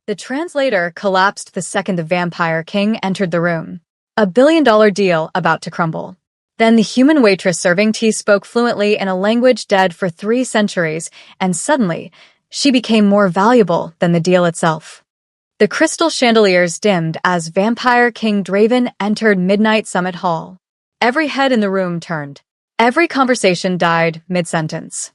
The translator collapsed the second the vampire king entered the room. A billion-dollar deal about to crumble. Then the human waitress serving tea spoke fluently in a language dead for 3 centuries, and suddenly, she became more valuable than the deal itself. The crystal chandeliers dimmed as Vampire King Draven entered Midnight Summit Hall. Every head in the room turned. Every conversation died mid-sentence.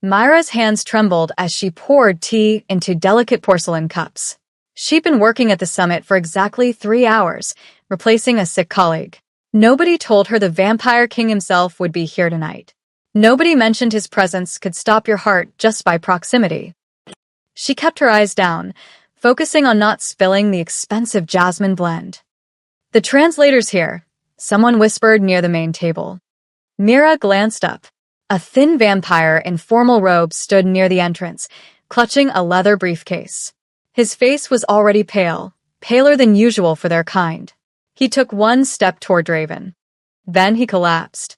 Myra's hands trembled as she poured tea into delicate porcelain cups. She'd been working at the summit for exactly 3 hours, replacing a sick colleague. Nobody told her the Vampire King himself would be here tonight. Nobody mentioned his presence could stop your heart just by proximity. She kept her eyes down, focusing on not spilling the expensive jasmine blend. "The translator's here," someone whispered near the main table. Mira glanced up. A thin vampire in formal robes stood near the entrance, clutching a leather briefcase. His face was already pale, paler than usual for their kind. He took 1 step toward Draven. Then he collapsed.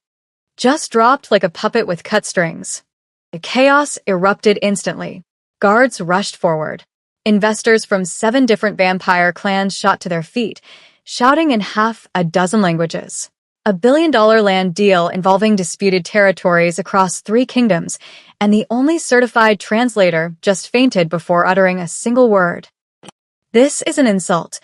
Just dropped like a puppet with cut strings. The chaos erupted instantly. Guards rushed forward. Investors from 7 different vampire clans shot to their feet, shouting in half a dozen languages. A billion-dollar land deal involving disputed territories across 3 kingdoms, and the only certified translator just fainted before uttering a single word. "This is an insult,"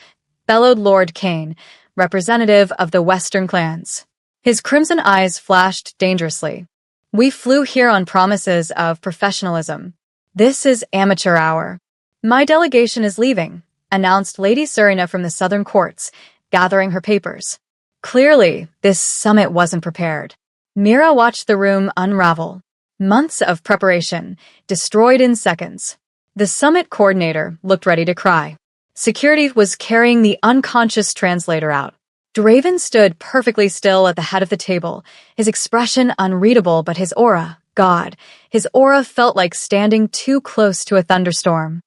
bellowed Lord Kane, representative of the Western clans. His crimson eyes flashed dangerously. "We flew here on promises of professionalism. This is amateur hour." "My delegation is leaving," announced Lady Serena from the southern courts, gathering her papers. Clearly, this summit wasn't prepared. Mira watched the room unravel. Months of preparation, destroyed in seconds. The summit coordinator looked ready to cry. Security was carrying the unconscious translator out. Draven stood perfectly still at the head of the table, his expression unreadable but his aura, God, his aura felt like standing too close to a thunderstorm.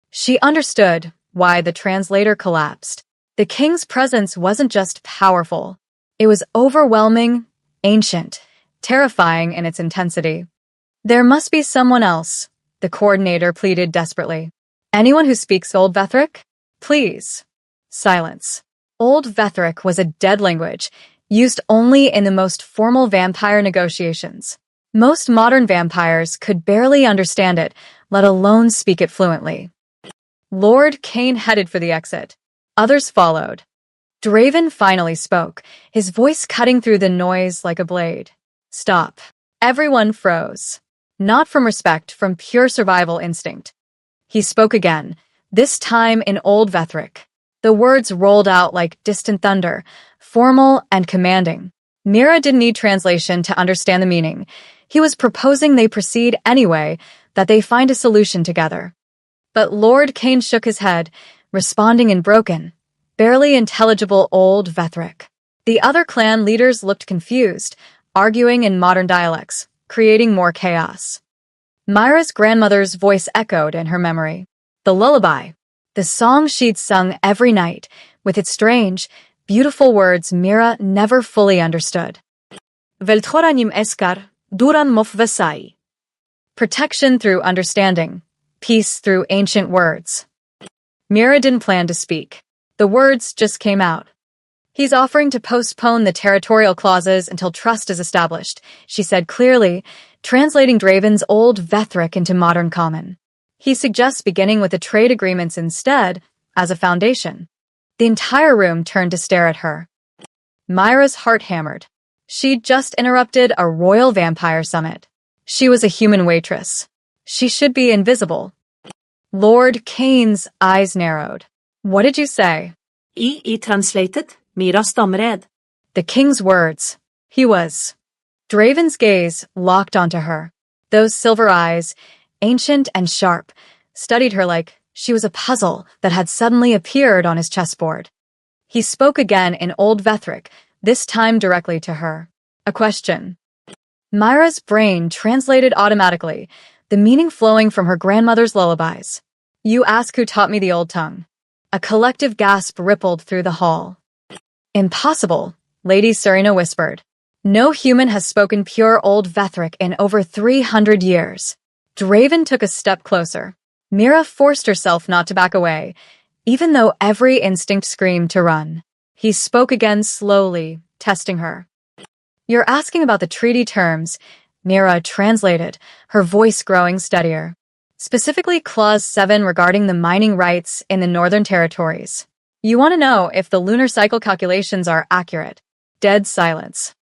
She understood why the translator collapsed. The king's presence wasn't just powerful. It was overwhelming, ancient, terrifying in its intensity. "There must be someone else," the coordinator pleaded desperately. "Anyone who speaks Old Vethric? Please." Silence. Old Vethric was a dead language, used only in the most formal vampire negotiations. Most modern vampires could barely understand it, let alone speak it fluently. Lord Kane headed for the exit. Others followed. Draven finally spoke, his voice cutting through the noise like a blade. "Stop." Everyone froze. Not from respect, from pure survival instinct. He spoke again, this time in Old Vethric. The words rolled out like distant thunder, formal and commanding. Mira didn't need translation to understand the meaning. He was proposing they proceed anyway, that they find a solution together. But Lord Kane shook his head, responding in broken, barely intelligible Old Vethric. The other clan leaders looked confused, arguing in modern dialects, creating more chaos. Myra's grandmother's voice echoed in her memory. The lullaby, the song she'd sung every night, with its strange, beautiful words Mira never fully understood. Velthoranim eskar, duran mof vesai. Protection through understanding, peace through ancient words. Mira didn't plan to speak. The words just came out. "He's offering to postpone the territorial clauses until trust is established," she said clearly, translating Draven's Old Vethric into modern common. "He suggests beginning with the trade agreements instead, as a foundation." The entire room turned to stare at her. Myra's heart hammered. She'd just interrupted a royal vampire summit. She was a human waitress. She should be invisible. Lord Kane's eyes narrowed. "What did you say?" I translated, Mira stammered. The king's words. He was. Draven's gaze locked onto her. Those silver eyes, ancient and sharp, studied her like she was a puzzle that had suddenly appeared on his chessboard. He spoke again in Old Vethric, this time directly to her. A question. Myra's brain translated automatically, the meaning flowing from her grandmother's lullabies. "You ask who taught me the old tongue." A collective gasp rippled through the hall. "Impossible," Lady Serena whispered. "No human has spoken pure Old Vethric in over 300 years." Draven took a step closer. Mira forced herself not to back away, even though every instinct screamed to run. He spoke again slowly, testing her. "You're asking about the treaty terms," Mira translated, her voice growing steadier. "Specifically Clause 7 regarding the mining rights in the Northern Territories. You want to know if the lunar cycle calculations are accurate." Dead silence.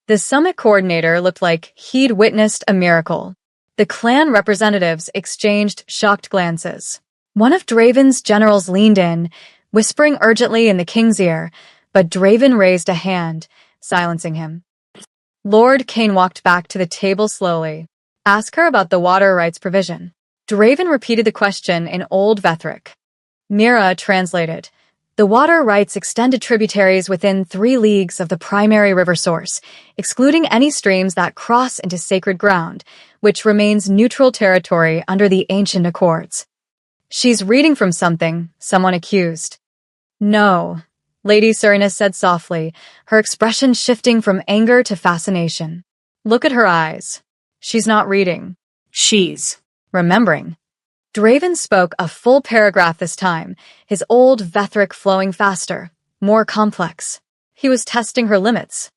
The summit coordinator looked like he'd witnessed a miracle. The clan representatives exchanged shocked glances. One of Draven's generals leaned in, whispering urgently in the king's ear, but Draven raised a hand, silencing him. Lord Kane walked back to the table slowly. "Ask her about the water rights provision." Draven repeated the question in Old Vethric. Mira translated. "The water rights extend to tributaries within 3 leagues of the primary river source, excluding any streams that cross into sacred ground, which remains neutral territory under the ancient accords." "She's reading from something," someone accused. "No," Lady Serena said softly, her expression shifting from anger to fascination. "Look at her eyes. She's not reading. She's remembering." Draven spoke a full paragraph this time, his old Vethric flowing faster, more complex. He was testing her limits.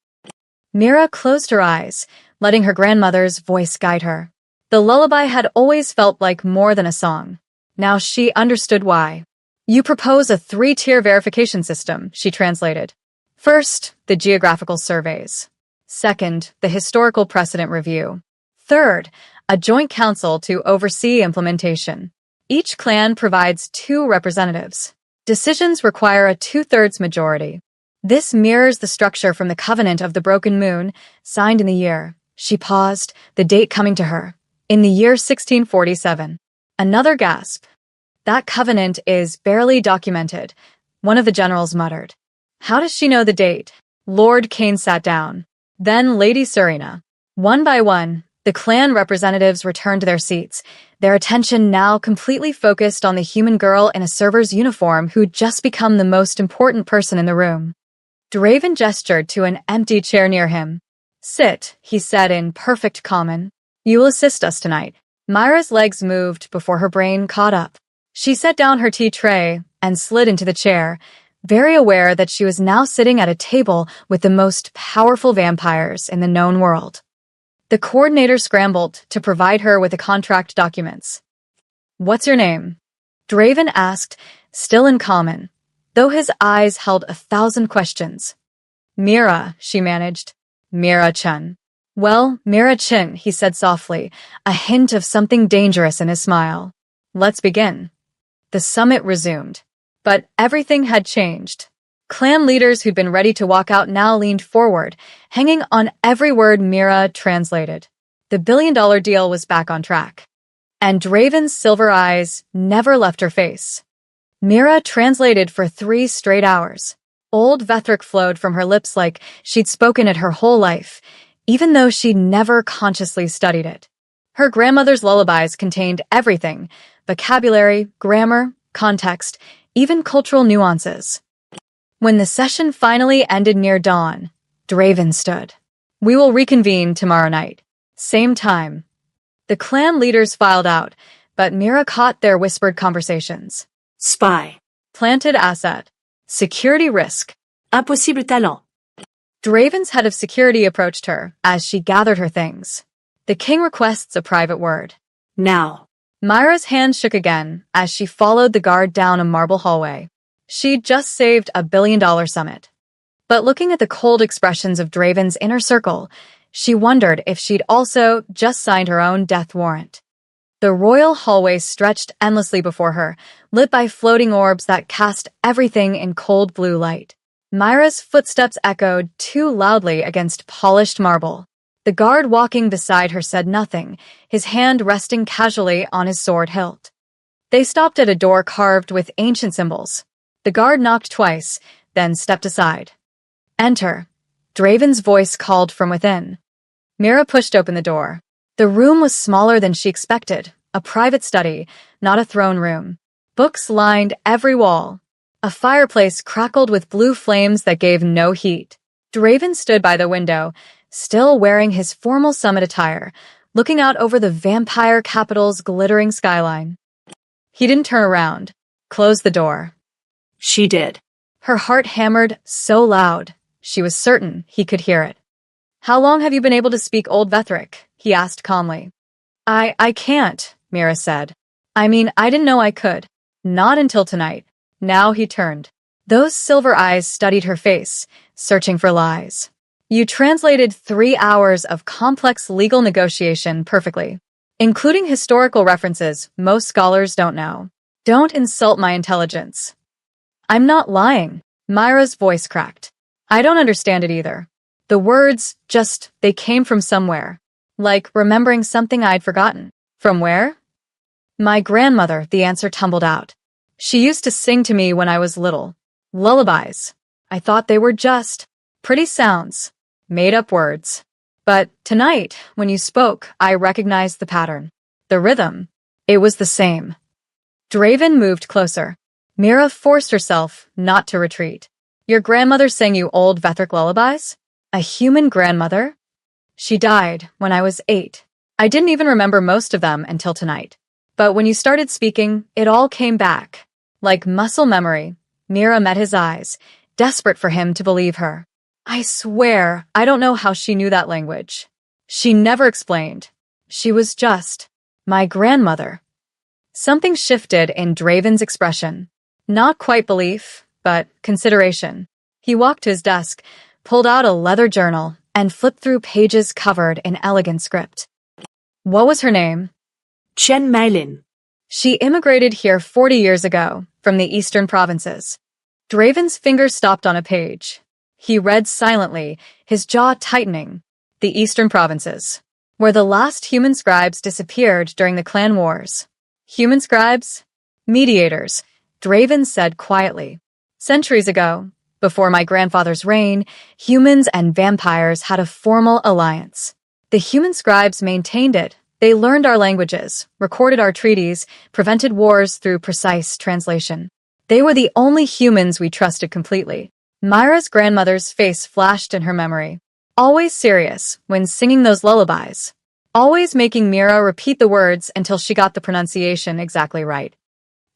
Mira closed her eyes, letting her grandmother's voice guide her. The lullaby had always felt like more than a song. Now she understood why. "You propose a 3-tier verification system," she translated. "First, the geographical surveys. Second, the historical precedent review. Third, a joint council to oversee implementation. Each clan provides 2 representatives. Decisions require a 2/3 majority. This mirrors the structure from the Covenant of the Broken Moon, signed in the year." She paused, the date coming to her. "In the year 1647. Another gasp. "That covenant is barely documented," one of the generals muttered. "How does she know the date?" Lord Kane sat down. Then Lady Serena. One by one, the clan representatives returned to their seats, their attention now completely focused on the human girl in a server's uniform who'd just become the most important person in the room. Draven gestured to an empty chair near him. "Sit," he said in perfect common. "You will assist us tonight." Myra's legs moved before her brain caught up. She set down her tea tray and slid into the chair, very aware that she was now sitting at a table with the most powerful vampires in the known world. The coordinator scrambled to provide her with the contract documents. "What's your name?" Draven asked, still in common, though his eyes held 1,000 questions. "Mira," she managed. "Mira Chen." "Well, Mira Chen," he said softly, a hint of something dangerous in his smile. "Let's begin." The summit resumed. But everything had changed. Clan leaders who'd been ready to walk out now leaned forward, hanging on every word Mira translated. The billion-dollar deal was back on track. And Draven's silver eyes never left her face. Mira translated for 3 straight hours. Old Vethric flowed from her lips like she'd spoken it her whole life, even though she'd never consciously studied it. Her grandmother's lullabies contained everything: vocabulary, grammar, context, even cultural nuances. When the session finally ended near dawn, Draven stood. "We will reconvene tomorrow night. Same time." The clan leaders filed out, but Mira caught their whispered conversations. spy. Planted asset. Security risk. Impossible talent. Draven's head of security approached her as she gathered her things. "The king requests a private word." Now. Myra's hand shook again as she followed the guard down a marble hallway. She'd just saved a billion-dollar summit. But looking at the cold expressions of Draven's inner circle, she wondered if she'd also just signed her own death warrant. The royal hallway stretched endlessly before her, lit by floating orbs that cast everything in cold blue light. Myra's footsteps echoed too loudly against polished marble. The guard walking beside her said nothing, his hand resting casually on his sword hilt. They stopped at a door carved with ancient symbols. The guard knocked twice, then stepped aside. "Enter," Draven's voice called from within. Mira pushed open the door. The room was smaller than she expected, a private study, not a throne room. Books lined every wall. A fireplace crackled with blue flames that gave no heat. Draven stood by the window, still wearing his formal summit attire, looking out over the vampire capital's glittering skyline. He didn't turn around. Close the door. She did. Her heart hammered so loud, she was certain he could hear it. How long have you been able to speak Old Vetherick? He asked calmly. I can't, Mira said. I mean, I didn't know I could. Not until tonight. Now he turned. Those silver eyes studied her face, searching for lies. You translated 3 hours of complex legal negotiation perfectly, including historical references most scholars don't know. Don't insult my intelligence. I'm not lying. Myra's voice cracked. I don't understand it either. The words, they came from somewhere. Like remembering something I'd forgotten. From where? My grandmother, the answer tumbled out. She used to sing to me when I was little. Lullabies. I thought they were just pretty sounds. Made-up words. But tonight, when you spoke, I recognized the pattern. The rhythm. It was the same. Draven moved closer. Mira forced herself not to retreat. Your grandmother sang you old Vetherick lullabies? A human grandmother? She died when I was 8. I didn't even remember most of them until tonight. But when you started speaking, it all came back. Like muscle memory. Mira met his eyes, desperate for him to believe her. I swear, I don't know how she knew that language. She never explained. She was just my grandmother. Something shifted in Draven's expression. Not quite belief, but consideration. He walked to his desk, pulled out a leather journal, and flipped through pages covered in elegant script. What was her name? Chen Meilin. She immigrated here 40 years ago, from the eastern provinces. Draven's fingers stopped on a page. He read silently, his jaw tightening. The eastern provinces, where the last human scribes disappeared during the clan wars. Human scribes? Mediators, Draven said quietly. Centuries ago, before my grandfather's reign, humans and vampires had a formal alliance. The human scribes maintained it. They learned our languages, recorded our treaties, prevented wars through precise translation. They were the only humans we trusted completely. Myra's grandmother's face flashed in her memory. Always serious when singing those lullabies. Always making Mira repeat the words until she got the pronunciation exactly right.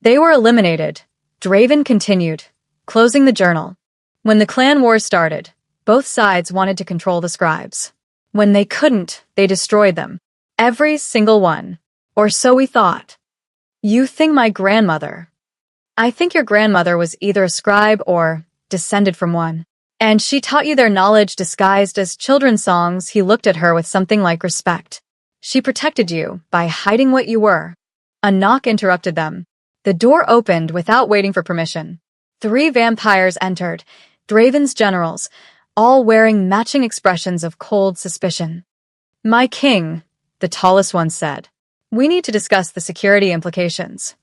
They were eliminated. Draven continued, closing the journal. When the clan war started, both sides wanted to control the scribes. When they couldn't, they destroyed them. Every single one. Or so we thought. You think my grandmother. I think your grandmother was either a scribe or descended from one. And she taught you their knowledge disguised as children's songs. He looked at her with something like respect. She protected you by hiding what you were. A knock interrupted them. The door opened without waiting for permission. 3 vampires entered, Draven's generals, all wearing matching expressions of cold suspicion. My king, the tallest one said. We need to discuss the security implications.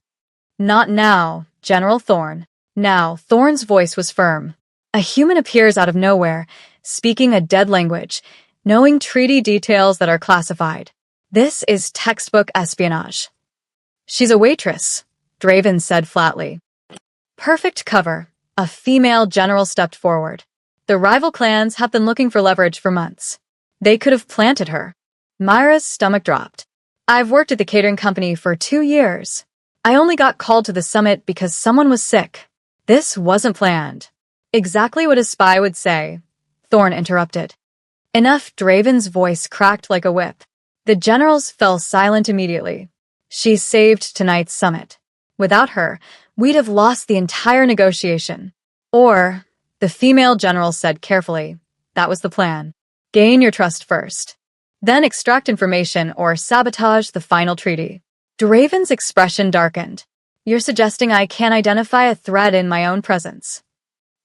Not now, General Thorn. Now, Thorn's voice was firm. A human appears out of nowhere, speaking a dead language, knowing treaty details that are classified. This is textbook espionage. She's a waitress, Draven said flatly. Perfect cover. A female general stepped forward. The rival clans have been looking for leverage for months. They could have planted her. Myra's stomach dropped. I've worked at the catering company for 2 years. I only got called to the summit because someone was sick. This wasn't planned. Exactly what a spy would say. Thorn interrupted. Enough. Draven's voice cracked like a whip. The generals fell silent immediately. She saved tonight's summit. Without her, we'd have lost the entire negotiation. Or, the female general said carefully, that was the plan. Gain your trust first. Then extract information or sabotage the final treaty. Draven's expression darkened. You're suggesting I can't identify a threat in my own presence.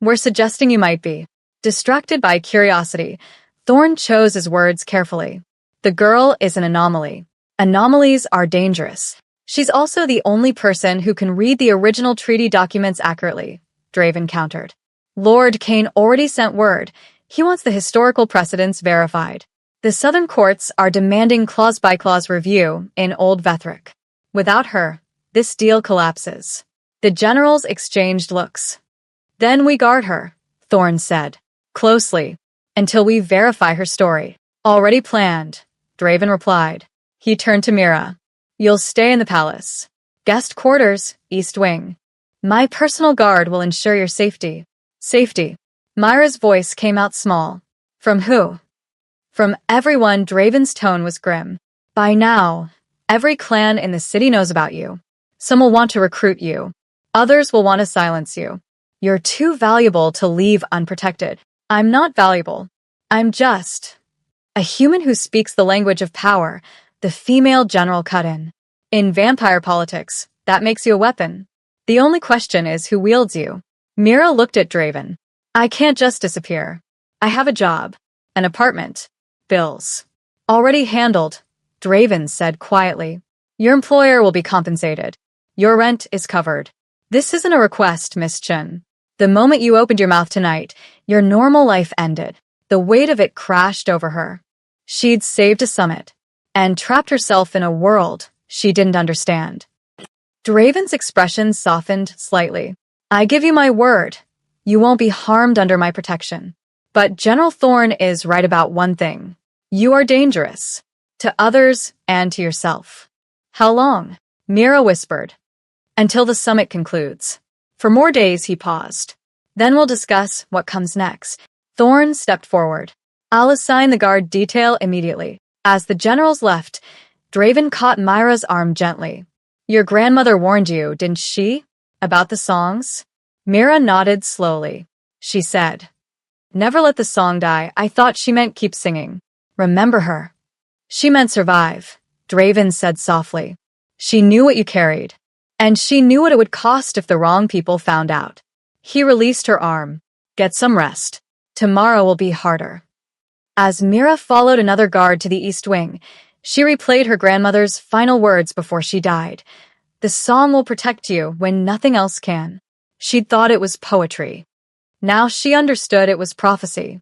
We're suggesting you might be. Distracted by curiosity, Thorn chose his words carefully. The girl is an anomaly. Anomalies are dangerous. She's also the only person who can read the original treaty documents accurately, Draven countered. Lord Kane already sent word. He wants the historical precedents verified. The southern courts are demanding clause-by-clause review in Old Vetherick. Without her, this deal collapses. The generals exchanged looks. Then we guard her, Thorn said, closely, until we verify her story. Already planned, Draven replied. He turned to Mira. You'll stay in the palace. Guest quarters, East Wing. My personal guard will ensure your safety. Safety. Myra's voice came out small. From who? From everyone. Draven's tone was grim. By now, every clan in the city knows about you. Some will want to recruit you. Others will want to silence you. You're too valuable to leave unprotected. I'm not valuable. I'm just a human who speaks the language of power, the female general cut in. In vampire politics, that makes you a weapon. The only question is who wields you. Mira looked at Draven. I can't just disappear. I have a job, an apartment, bills. Already handled, Draven said quietly. Your employer will be compensated. Your rent is covered. This isn't a request, Miss Chen. The moment you opened your mouth tonight, your normal life ended. The weight of it crashed over her. She'd saved a summit and trapped herself in a world she didn't understand. Draven's expression softened slightly. I give you my word. You won't be harmed under my protection. But General Thorne is right about one thing. You are dangerous. To others and to yourself. How long? Mira whispered. Until the summit concludes. For more days, he paused. Then we'll discuss what comes next. Thorne stepped forward. I'll assign the guard detail immediately. As the generals left, Draven caught Myra's arm gently. Your grandmother warned you, didn't she? About the songs? Mira nodded slowly. She said, never let the song die. I thought she meant keep singing. Remember her. She meant survive, Draven said softly. She knew what you carried. And she knew what it would cost if the wrong people found out. He released her arm. Get some rest. Tomorrow will be harder. As Mira followed another guard to the East Wing, she replayed her grandmother's final words before she died. The song will protect you when nothing else can. She'd thought it was poetry. Now she understood it was prophecy.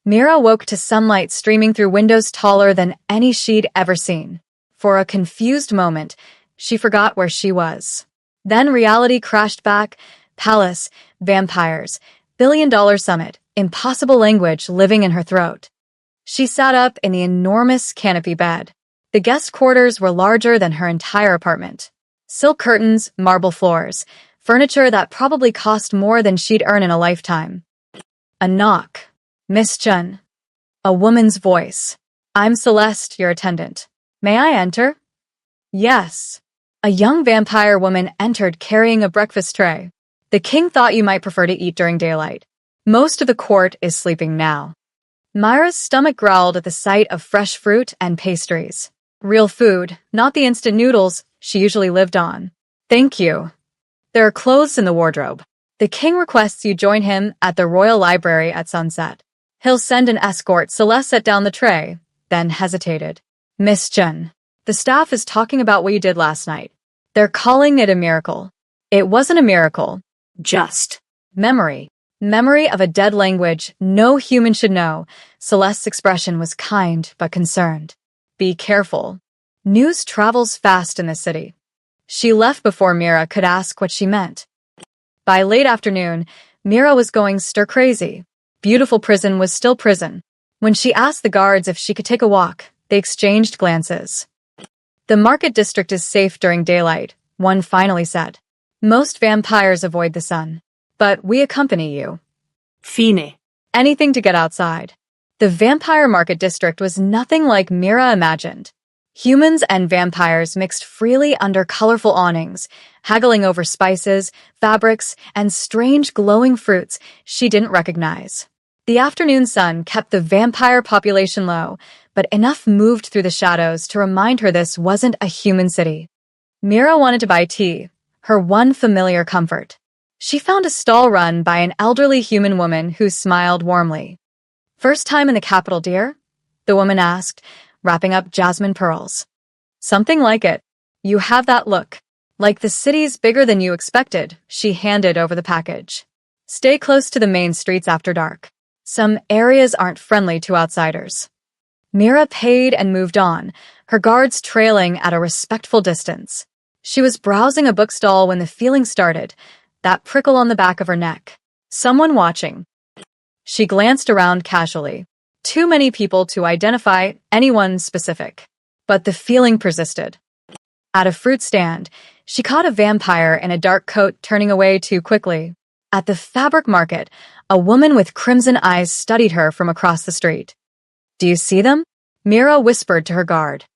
Mira woke to sunlight streaming through windows taller than any she'd ever seen. For a confused moment, she forgot where she was. Then reality crashed back. Palace, vampires, billion-dollar summit, impossible language living in her throat. She sat up in the enormous canopy bed. The guest quarters were larger than her entire apartment. Silk curtains, marble floors, furniture that probably cost more than she'd earn in a lifetime. A knock. Miss Chen. A woman's voice. I'm Celeste, your attendant. May I enter? Yes. A young vampire woman entered carrying a breakfast tray. The king thought you might prefer to eat during daylight. Most of the court is sleeping now. Myra's stomach growled at the sight of fresh fruit and pastries. Real food, not the instant noodles she usually lived on. Thank you. There are clothes in the wardrobe. The king requests you join him at the Royal Library at sunset. He'll send an escort. Celeste set down the tray, then hesitated. Miss Chen, the staff is talking about what you did last night. They're calling it a miracle. It wasn't a miracle. Just memory. Memory of a dead language no human should know. Celeste's expression was kind but concerned. Be careful. News travels fast in this city. She left before Mira could ask what she meant. By late afternoon, Mira was going stir-crazy. Beautiful prison was still prison. When she asked the guards if she could take a walk, they exchanged glances. The market district is safe during daylight, one finally said. Most vampires avoid the sun. But we accompany you. Fine. Anything to get outside. The vampire market district was nothing like Mira imagined. Humans and vampires mixed freely under colorful awnings, haggling over spices, fabrics, and strange glowing fruits she didn't recognize. The afternoon sun kept the vampire population low, but enough moved through the shadows to remind her this wasn't a human city. Mira wanted to buy tea, her one familiar comfort. She found a stall run by an elderly human woman who smiled warmly. First time in the capital, dear? The woman asked, wrapping up jasmine pearls. Something like it. You have that look. Like the city's bigger than you expected, she handed over the package. Stay close to the main streets after dark. Some areas aren't friendly to outsiders. Mira paid and moved on, her guards trailing at a respectful distance. She was browsing a bookstall when the feeling started, that prickle on the back of her neck. Someone watching. She glanced around casually. Too many people to identify anyone specific. But the feeling persisted. At a fruit stand, She caught a vampire in a dark coat turning away too quickly. At the fabric market, a woman with crimson eyes studied her from across the street. "Do you see them?" Mira whispered to her guard.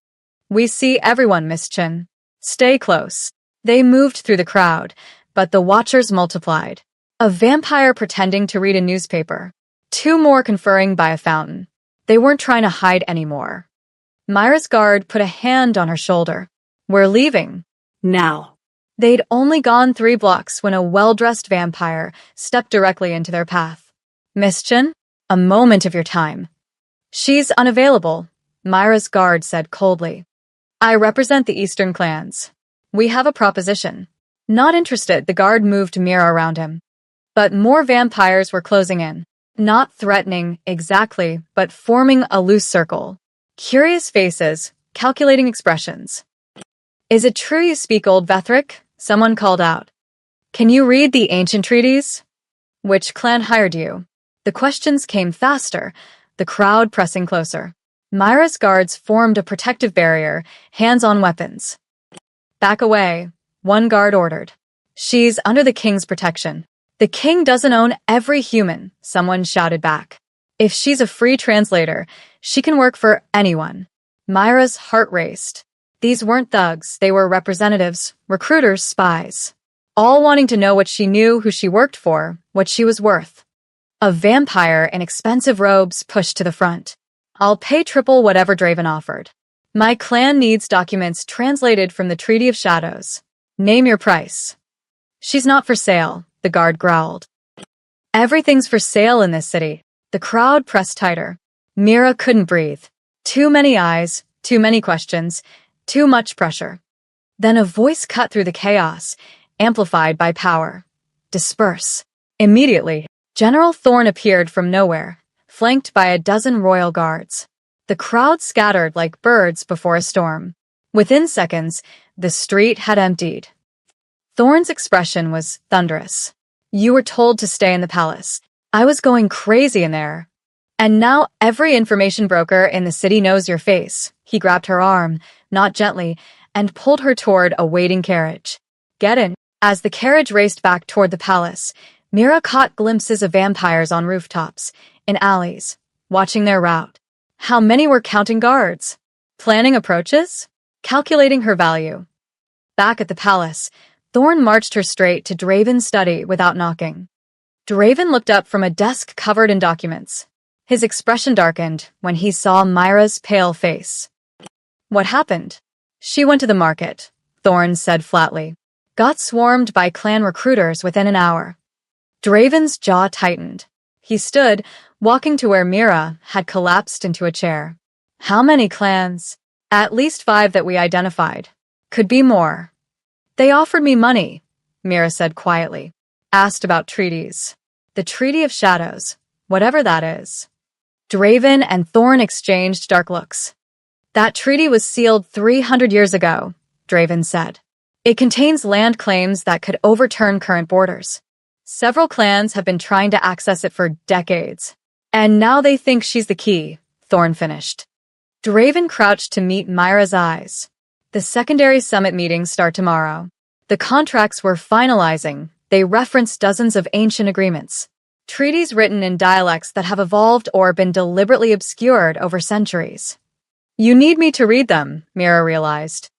"We see everyone, Miss Chen. Stay close." They moved through the crowd, but the watchers multiplied. A vampire pretending to read a newspaper. Two more conferring by a fountain. They weren't trying to hide anymore. Myra's guard put a hand on her shoulder. "We're leaving." Now. They'd only gone 3 blocks when a well-dressed vampire stepped directly into their path. "Miss Chen, a moment of your time." "She's unavailable," Myra's guard said coldly. "I represent the Eastern clans. We have a proposition." Not interested, the guard moved Mira around him. But more vampires were closing in. Not threatening exactly, but forming a loose circle. Curious faces, calculating expressions. "Is it true you speak Old Vethric?" Someone called out. "Can you read the ancient treaties?" "Which clan hired you?" The questions came faster, the crowd pressing closer. Myra's guards formed a protective barrier, hands on weapons. "Back away," one guard ordered. "She's under the king's protection." "The king doesn't own every human," someone shouted back. "If she's a free translator, she can work for anyone." Myra's heart raced. These weren't thugs, they were representatives, recruiters, spies. All wanting to know what she knew, who she worked for, what she was worth. A vampire in expensive robes pushed to the front. "I'll pay triple whatever Draven offered. My clan needs documents translated from the Treaty of Shadows. Name your price." "She's not for sale," the guard growled. "Everything's for sale in this city." The crowd pressed tighter. Mira couldn't breathe. Too many eyes, too many questions, too much pressure. Then a voice cut through the chaos, amplified by power. "Disperse." Immediately, General Thorn appeared from nowhere, flanked by a dozen royal guards. The crowd scattered like birds before a storm. Within seconds, the street had emptied. Thorn's expression was thunderous. "You were told to stay in the palace. I was going crazy in there. And now every information broker in the city knows your face." He grabbed her arm, not gently, and pulled her toward a waiting carriage. "Get in." As the carriage raced back toward the palace, Mira caught glimpses of vampires on rooftops, in alleys, watching their route. How many were counting guards? Planning approaches? Calculating her value. Back at the palace, Thorn marched her straight to Draven's study without knocking. Draven looked up from a desk covered in documents. His expression darkened when he saw Myra's pale face. "What happened?" "She went to the market," Thorn said flatly. "Got swarmed by clan recruiters within an hour." Draven's jaw tightened. He stood, walking to where Mira had collapsed into a chair. "How many clans?" "At least 5 that we identified. Could be more." "They offered me money," Mira said quietly. "Asked about treaties. The Treaty of Shadows, whatever that is." Draven and Thorn exchanged dark looks. "That treaty was sealed 300 years ago," Draven said. "It contains land claims that could overturn current borders. Several clans have been trying to access it for decades. And now they think she's the key," Thorn finished. Draven crouched to meet Myra's eyes. "The secondary summit meetings start tomorrow. The contracts we're finalizing, they reference dozens of ancient agreements. Treaties written in dialects that have evolved or been deliberately obscured over centuries." "You need me to read them," Mira realized.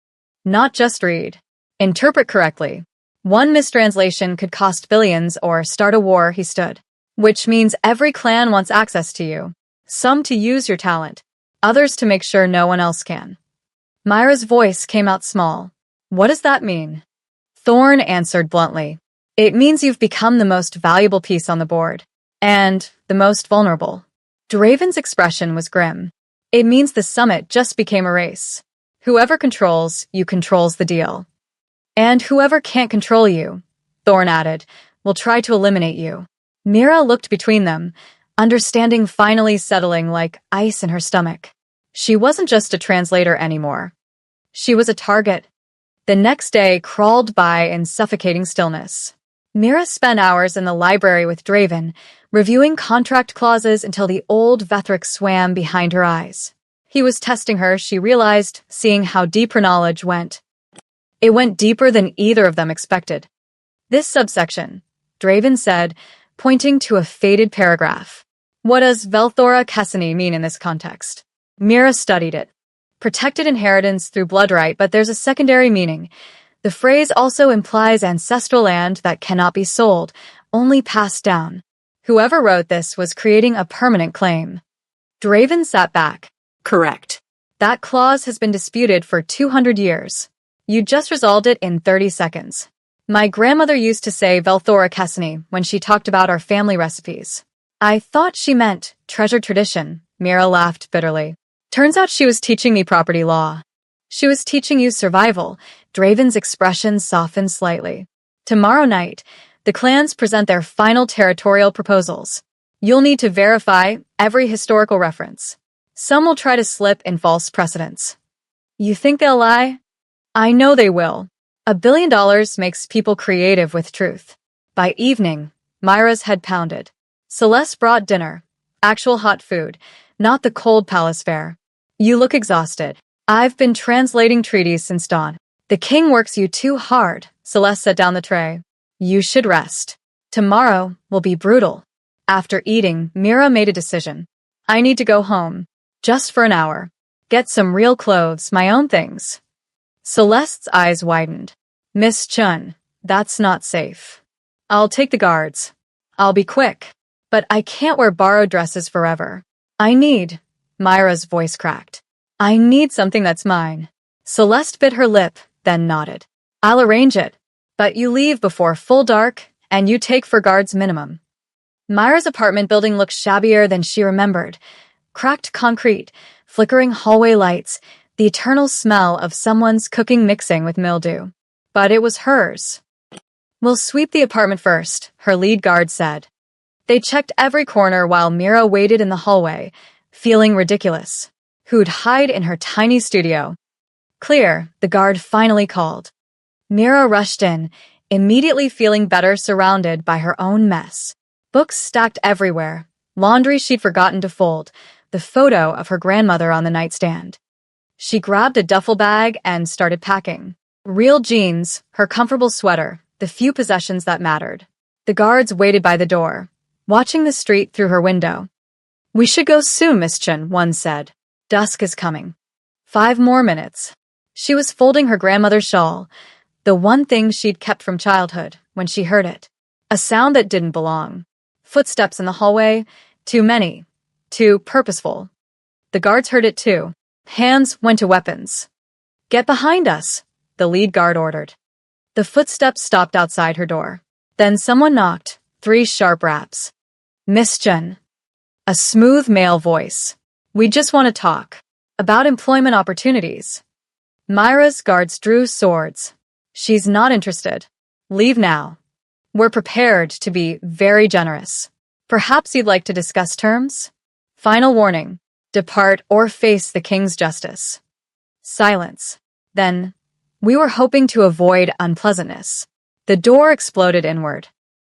"Not just read. Interpret correctly. One mistranslation could cost billions or start a war," he stood. "Which means every clan wants access to you. Some to use your talent, others to make sure no one else can." Myra's voice came out small. "What does that mean?" Thorn answered bluntly. "It means you've become the most valuable piece on the board. And the most vulnerable." Draven's expression was grim. "It means the summit just became a race. Whoever controls you controls the deal. And whoever can't control you," Thorn added, "will try to eliminate you." Mira looked between them, understanding finally settling like ice in her stomach. She wasn't just a translator anymore. She was a target. The next day crawled by in suffocating stillness. Mira spent hours in the library with Draven, reviewing contract clauses until the old Vethric swam behind her eyes. He was testing her, she realized, seeing how deep her knowledge went. It went deeper than either of them expected. This subsection, Draven said, pointing to a faded paragraph. What does Velthora Cassini mean in this context? Mira studied it. Protected inheritance through blood right, but there's a secondary meaning. The phrase also implies ancestral land that cannot be sold, only passed down. Whoever wrote this was creating a permanent claim. Draven sat back. Correct. That clause has been disputed for 200 years. You just resolved it in 30 seconds. My grandmother used to say Velthora Cassini when she talked about our family recipes. I thought she meant treasured tradition. Mira laughed bitterly. Turns out she was teaching me property law. She was teaching you survival. Draven's expression softened slightly. Tomorrow night, the clans present their final territorial proposals. You'll need to verify every historical reference. Some will try to slip in false precedents. You think they'll lie? I know they will. $1 billion makes people creative with truth. By evening, Myra's head pounded. Celeste brought dinner. Actual hot food, not the cold palace fare. You look exhausted. I've been translating treaties since dawn. The king works you too hard. Celeste set down the tray. You should rest. Tomorrow will be brutal. After eating, Mira made a decision. I need to go home. Just for an hour. Get some real clothes, my own things. Celeste's eyes widened. Miss Chun, that's not safe. I'll take the guards. I'll be quick. But I can't wear borrowed dresses forever. Myra's voice cracked. I need something that's mine. Celeste bit her lip, then nodded. I'll arrange it. But you leave before full dark, and you take for guards minimum. Myra's apartment building looked shabbier than she remembered. Cracked concrete, flickering hallway lights, the eternal smell of someone's cooking mixing with mildew. But it was hers. We'll sweep the apartment first, her lead guard said. They checked every corner while Mira waited in the hallway, feeling ridiculous. Who'd hide in her tiny studio? Clear, the guard finally called. Mira rushed in, immediately feeling better surrounded by her own mess. Books stacked everywhere, laundry she'd forgotten to fold, the photo of her grandmother on the nightstand. She grabbed a duffel bag and started packing. Real jeans, her comfortable sweater, the few possessions that mattered. The guards waited by the door, watching the street through her window. We should go soon, Miss Chen, one said. Dusk is coming. 5 more minutes. She was folding her grandmother's shawl, the one thing she'd kept from childhood, when she heard it. A sound that didn't belong. Footsteps in the hallway, too many, too purposeful. The guards heard it too. Hands went to weapons. Get behind us, the lead guard ordered. The footsteps stopped outside her door. Then someone knocked, 3 sharp raps. Miss Chen. A smooth male voice. We just want to talk. About employment opportunities. Myra's guards drew swords. She's not interested. Leave now. We're prepared to be very generous. Perhaps you'd like to discuss terms? Final warning. Depart or face the king's justice. Silence. Then, we were hoping to avoid unpleasantness. The door exploded inward.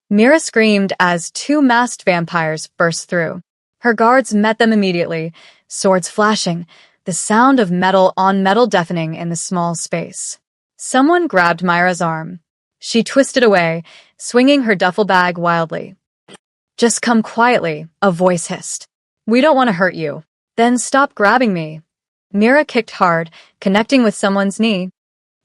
Mira screamed as 2 masked vampires burst through. Her guards met them immediately, swords flashing, the sound of metal on metal deafening in the small space. Someone grabbed Myra's arm. She twisted away, swinging her duffel bag wildly. Just come quietly, a voice hissed. We don't want to hurt you. Then stop grabbing me. Mira kicked hard, connecting with someone's knee.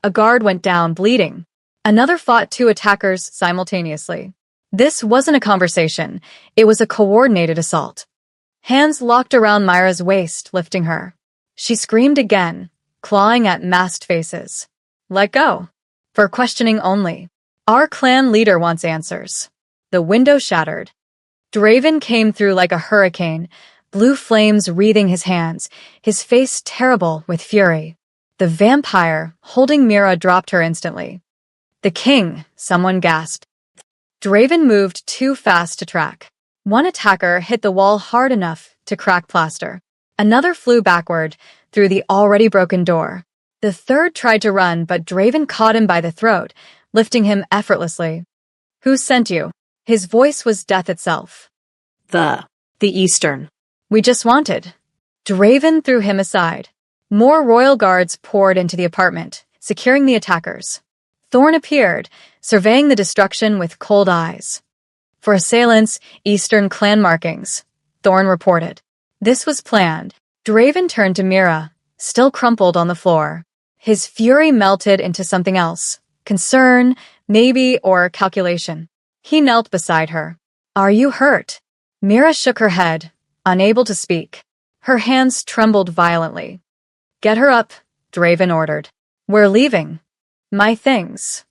A guard went down, bleeding. Another fought 2 attackers simultaneously. This wasn't a conversation. It was a coordinated assault. Hands locked around Myra's waist, lifting her. She screamed again, clawing at masked faces. Let go. For questioning only. Our clan leader wants answers. The window shattered. Draven came through like a hurricane, blue flames wreathing his hands, his face terrible with fury. The vampire, holding Mira, dropped her instantly. The king, someone gasped. Draven moved too fast to track. One attacker hit the wall hard enough to crack plaster. Another flew backward, through the already broken door. The third tried to run, but Draven caught him by the throat, lifting him effortlessly. Who sent you? His voice was death itself. The Eastern. We just wanted. Draven threw him aside. More royal guards poured into the apartment, securing the attackers. Thorn appeared, surveying the destruction with cold eyes. For assailants, Eastern clan markings, Thorn reported. This was planned. Draven turned to Mira, still crumpled on the floor. His fury melted into something else. Concern, maybe, or calculation. He knelt beside her. Are you hurt? Mira shook her head, unable to speak. Her hands trembled violently. Get her up, Draven ordered. We're leaving. My things.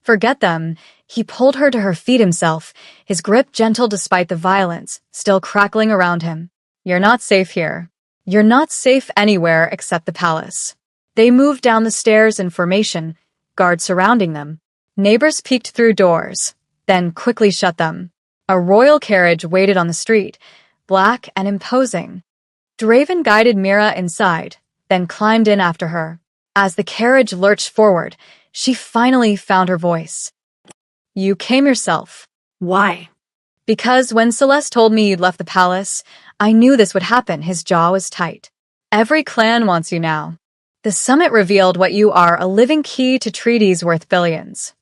Forget them. He pulled her to her feet himself, his grip gentle despite the violence, still crackling around him. You're not safe here. You're not safe anywhere except the palace. They moved down the stairs in formation, guards surrounding them. Neighbors peeked through doors, then quickly shut them. A royal carriage waited on the street, black and imposing. Draven guided Mira inside, then climbed in after her. As the carriage lurched forward, she finally found her voice. You came yourself. Why? Because when Celeste told me you'd left the palace, I knew this would happen. His jaw was tight. Every clan wants you now. The summit revealed what you are, a living key to treaties worth billions.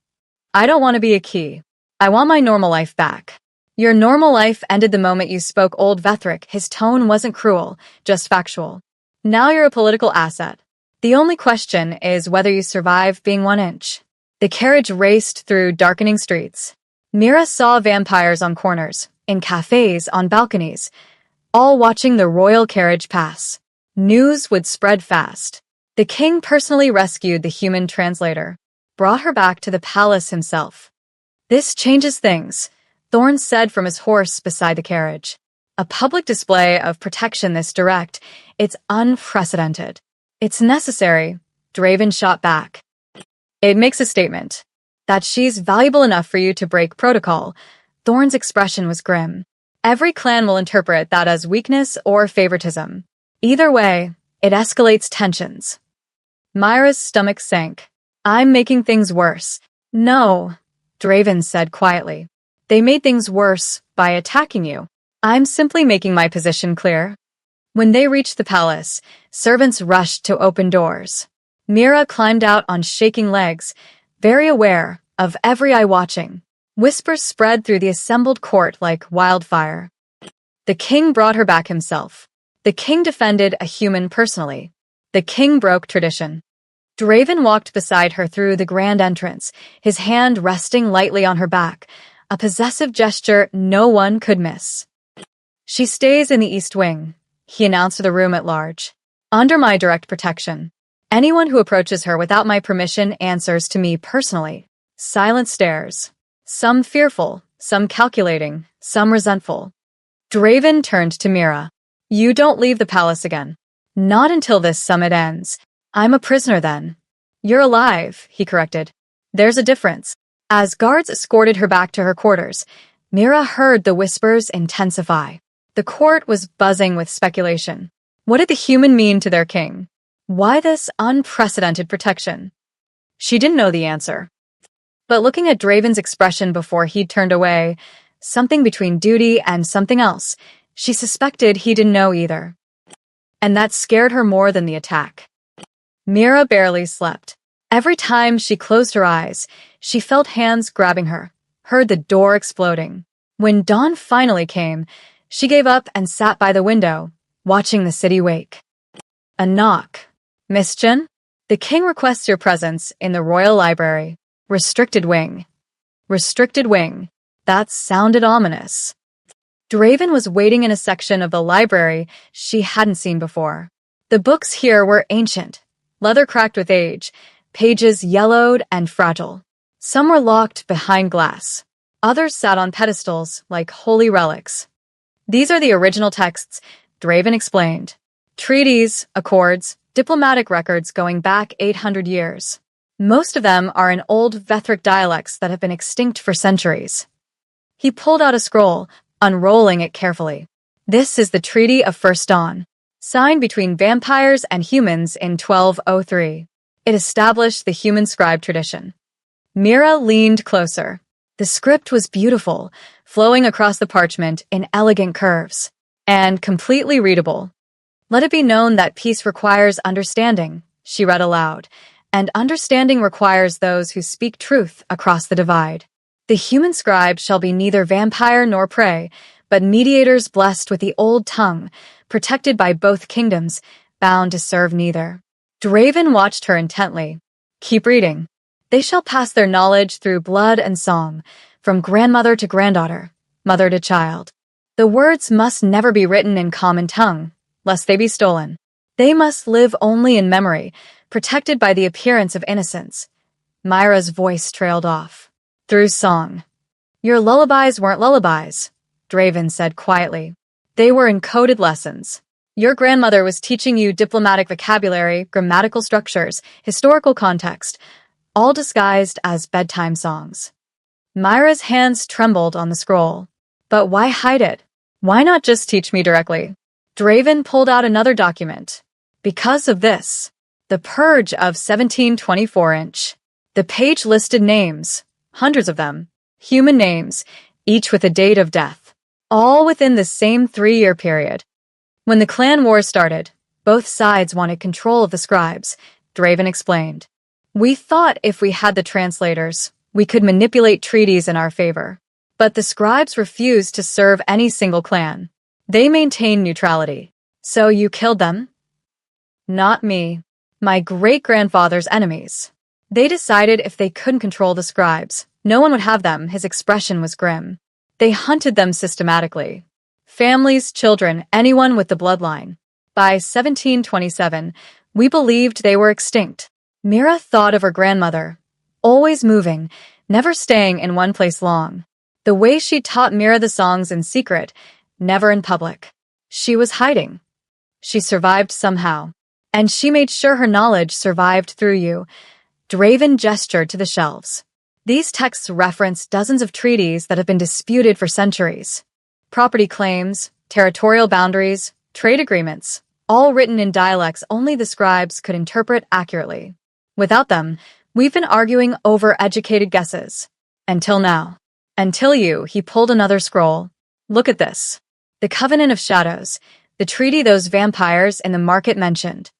I don't want to be a key. I want my normal life back. Your normal life ended the moment you spoke Old Vethric. His tone wasn't cruel, just factual. Now you're a political asset. The only question is whether you survive being 1 inch. The carriage raced through darkening streets. Mira saw vampires on corners, in cafes, on balconies, all watching the royal carriage pass. News would spread fast. The king personally rescued the human translator, brought her back to the palace himself. This changes things, Thorn said from his horse beside the carriage. A public display of protection this direct, it's unprecedented. It's necessary, Draven shot back. It makes a statement. That she's valuable enough for you to break protocol. Thorn's expression was grim. Every clan will interpret that as weakness or favoritism. Either way, it escalates tensions. Myra's stomach sank. I'm making things worse. No, Draven said quietly. They made things worse by attacking you. I'm simply making my position clear. When they reached the palace, servants rushed to open doors. Mira climbed out on shaking legs, very aware of every eye watching. Whispers spread through the assembled court like wildfire. The king brought her back himself. The king defended a human personally. The king broke tradition. Draven walked beside her through the grand entrance, his hand resting lightly on her back, a possessive gesture no one could miss. She stays in the East Wing, he announced to the room at large. Under my direct protection. Anyone who approaches her without my permission answers to me personally. Silent stares. Some fearful, some calculating, some resentful. Draven turned to Mira. You don't leave the palace again. Not until this summit ends. I'm a prisoner then. You're alive, he corrected. There's a difference. As guards escorted her back to her quarters, Mira heard the whispers intensify. The court was buzzing with speculation. What did the human mean to their king? Why this unprecedented protection? She didn't know the answer. But looking at Draven's expression before he'd turned away, something between duty and something else, she suspected he didn't know either. And that scared her more than the attack. Mira barely slept. Every time she closed her eyes, she felt hands grabbing her, heard the door exploding. When dawn finally came, she gave up and sat by the window, watching the city wake. A knock. Miss Jin? The king requests your presence in the royal library. Restricted wing. Restricted wing. That sounded ominous. Draven was waiting in a section of the library she hadn't seen before. The books here were ancient, leather cracked with age, pages yellowed and fragile. Some were locked behind glass. Others sat on pedestals like holy relics. These are the original texts, Draven explained. Treaties, accords, diplomatic records going back 800 years. Most of them are in old Vethric dialects that have been extinct for centuries. He pulled out a scroll, unrolling it carefully. This is the Treaty of First Dawn, signed between vampires and humans in 1203. It established the human scribe tradition. Mira leaned closer. The script was beautiful, flowing across the parchment in elegant curves, and completely readable. Let it be known that peace requires understanding, she read aloud, And understanding requires those who speak truth across the divide. The human scribe shall be neither vampire nor prey, but mediators blessed with the old tongue, protected by both kingdoms, bound to serve neither. Draven watched her intently. Keep reading. They shall pass their knowledge through blood and song, from grandmother to granddaughter, mother to child. The words must never be written in common tongue, lest they be stolen. They must live only in memory, protected by the appearance of innocence. Myra's voice trailed off. Through song. Your lullabies weren't lullabies, Draven said quietly. They were encoded lessons. Your grandmother was teaching you diplomatic vocabulary, grammatical structures, historical context, all disguised as bedtime songs. Myra's hands trembled on the scroll. But why hide it? Why not just teach me directly? Draven pulled out another document. Because of this. The Purge of 1724-inch. The page listed names, hundreds of them, human names, each with a date of death, all within the same 3-year period. When the clan war started, both sides wanted control of the scribes, Draven explained. We thought if we had the translators, we could manipulate treaties in our favor. But the scribes refused to serve any single clan. They maintained neutrality. So you killed them? Not me. My great-grandfather's enemies. They decided if they couldn't control the scribes, no one would have them. His expression was grim. They hunted them systematically. Families, children, anyone with the bloodline. By 1727, we believed they were extinct. Mira thought of her grandmother, always moving, never staying in one place long. The way she taught Mira the songs in secret, never in public. She was hiding. She survived somehow. And she made sure her knowledge survived through you. Draven gestured to the shelves. These texts reference dozens of treaties that have been disputed for centuries. Property claims, territorial boundaries, trade agreements, all written in dialects only the scribes could interpret accurately. Without them, we've been arguing over educated guesses. Until now. Until you, he pulled another scroll. Look at this. The Covenant of Shadows, the treaty those vampires in the market mentioned.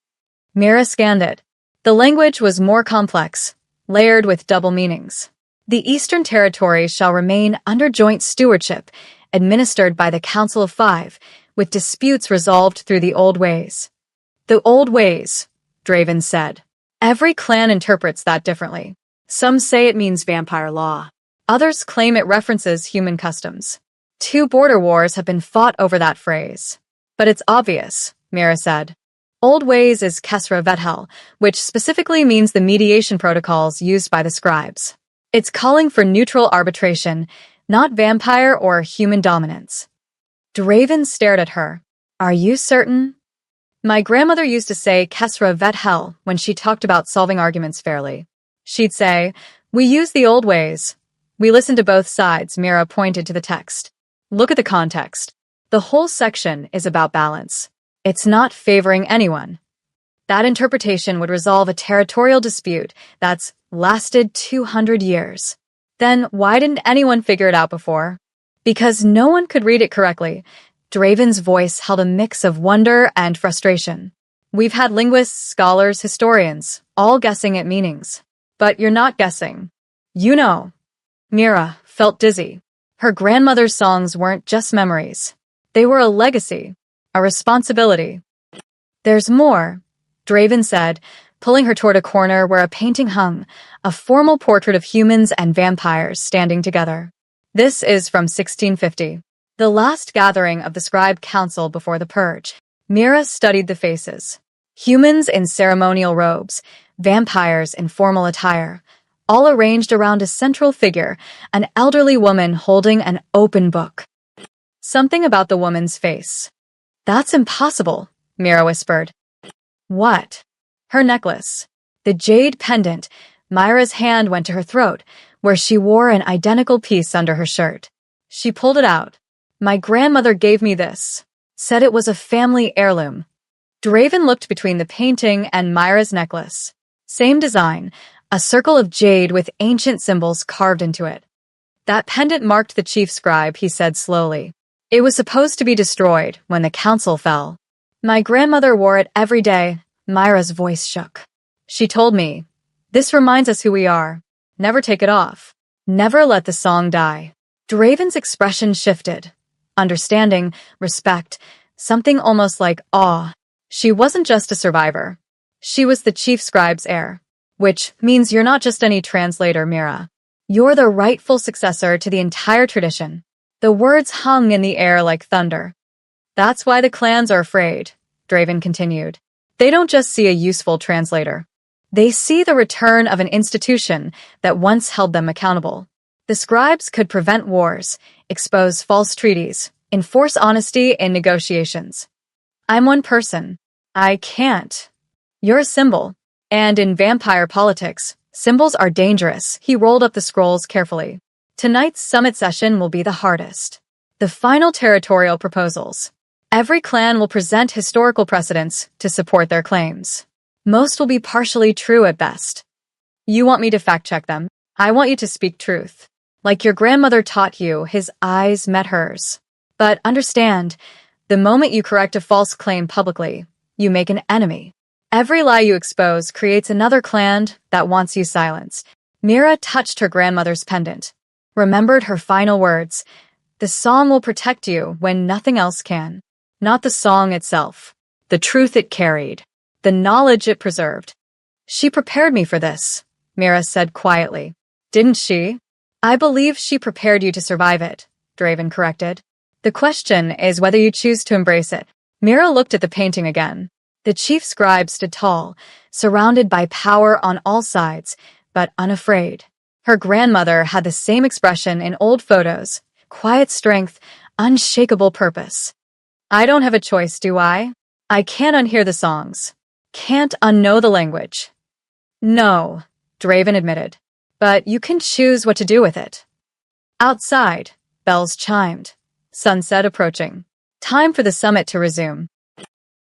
Mira scanned it. The language was more complex, layered with double meanings. The Eastern Territories shall remain under joint stewardship, administered by the Council of Five, with disputes resolved through the old ways. The old ways, Draven said. Every clan interprets that differently. Some say it means vampire law. Others claim it references human customs. 2 border wars have been fought over that phrase. But it's obvious, Mira said. Old ways is Kesra Vethel, which specifically means the mediation protocols used by the scribes. It's calling for neutral arbitration, not vampire or human dominance. Draven stared at her. Are you certain? My grandmother used to say Kesra Vethel when she talked about solving arguments fairly. She'd say, we use the old ways. We listen to both sides. Mira pointed to the text. Look at the context. The whole section is about balance. It's not favoring anyone. That interpretation would resolve a territorial dispute that's lasted 200 years. Then why didn't anyone figure it out before? Because no one could read it correctly. Draven's voice held a mix of wonder and frustration. We've had linguists, scholars, historians, all guessing at meanings. But you're not guessing. You know. Mira felt dizzy. Her grandmother's songs weren't just memories. They were a legacy. A responsibility. There's more, Draven said, pulling her toward a corner where a painting hung, a formal portrait of humans and vampires standing together. This is from 1650, the last gathering of the scribe council before the purge. Mira studied the faces. Humans in ceremonial robes, vampires in formal attire, all arranged around a central figure, an elderly woman holding an open book. Something about the woman's face. That's impossible, Mira whispered. What? Her necklace. The jade pendant. Myra's hand went to her throat, where she wore an identical piece under her shirt. She pulled it out. My grandmother gave me this. Said it was a family heirloom. Draven looked between the painting and Myra's necklace. Same design, a circle of jade with ancient symbols carved into it. That pendant marked the chief scribe, he said slowly. It was supposed to be destroyed when the council fell. My grandmother wore it every day. Myra's voice shook. She told me, This reminds us who we are. Never take it off. Never let the song die. Draven's expression shifted. Understanding, respect, something almost like awe. She wasn't just a survivor. She was the chief scribe's heir. Which means you're not just any translator, Mira. You're the rightful successor to the entire tradition. The words hung in the air like thunder. That's why the clans are afraid, Draven continued. They don't just see a useful translator. They see the return of an institution that once held them accountable. The scribes could prevent wars, expose false treaties, enforce honesty in negotiations. I'm one person. I can't. You're a symbol. And in vampire politics, symbols are dangerous. He rolled up the scrolls carefully. Tonight's summit session will be the hardest. The final territorial proposals. Every clan will present historical precedents to support their claims. Most will be partially true at best. You want me to fact-check them. I want you to speak truth. Like your grandmother taught you, his eyes met hers. But understand, the moment you correct a false claim publicly, you make an enemy. Every lie you expose creates another clan that wants you silenced. Mira touched her grandmother's pendant, remembered her final words. The song will protect you when nothing else can. Not the song itself, the truth it carried, the knowledge it preserved. She prepared me for this, Mira said quietly. Didn't she? I believe she prepared you to survive it, Draven corrected. The question is whether you choose to embrace it. Mira looked at the painting again. The chief scribe stood tall, surrounded by power on all sides, but unafraid. Her grandmother had the same expression in old photos, quiet strength, unshakable purpose. I don't have a choice, do I? I can't unhear the songs. Can't unknow the language. No, Draven admitted, but you can choose what to do with it. Outside, bells chimed. Sunset approaching. Time for the summit to resume.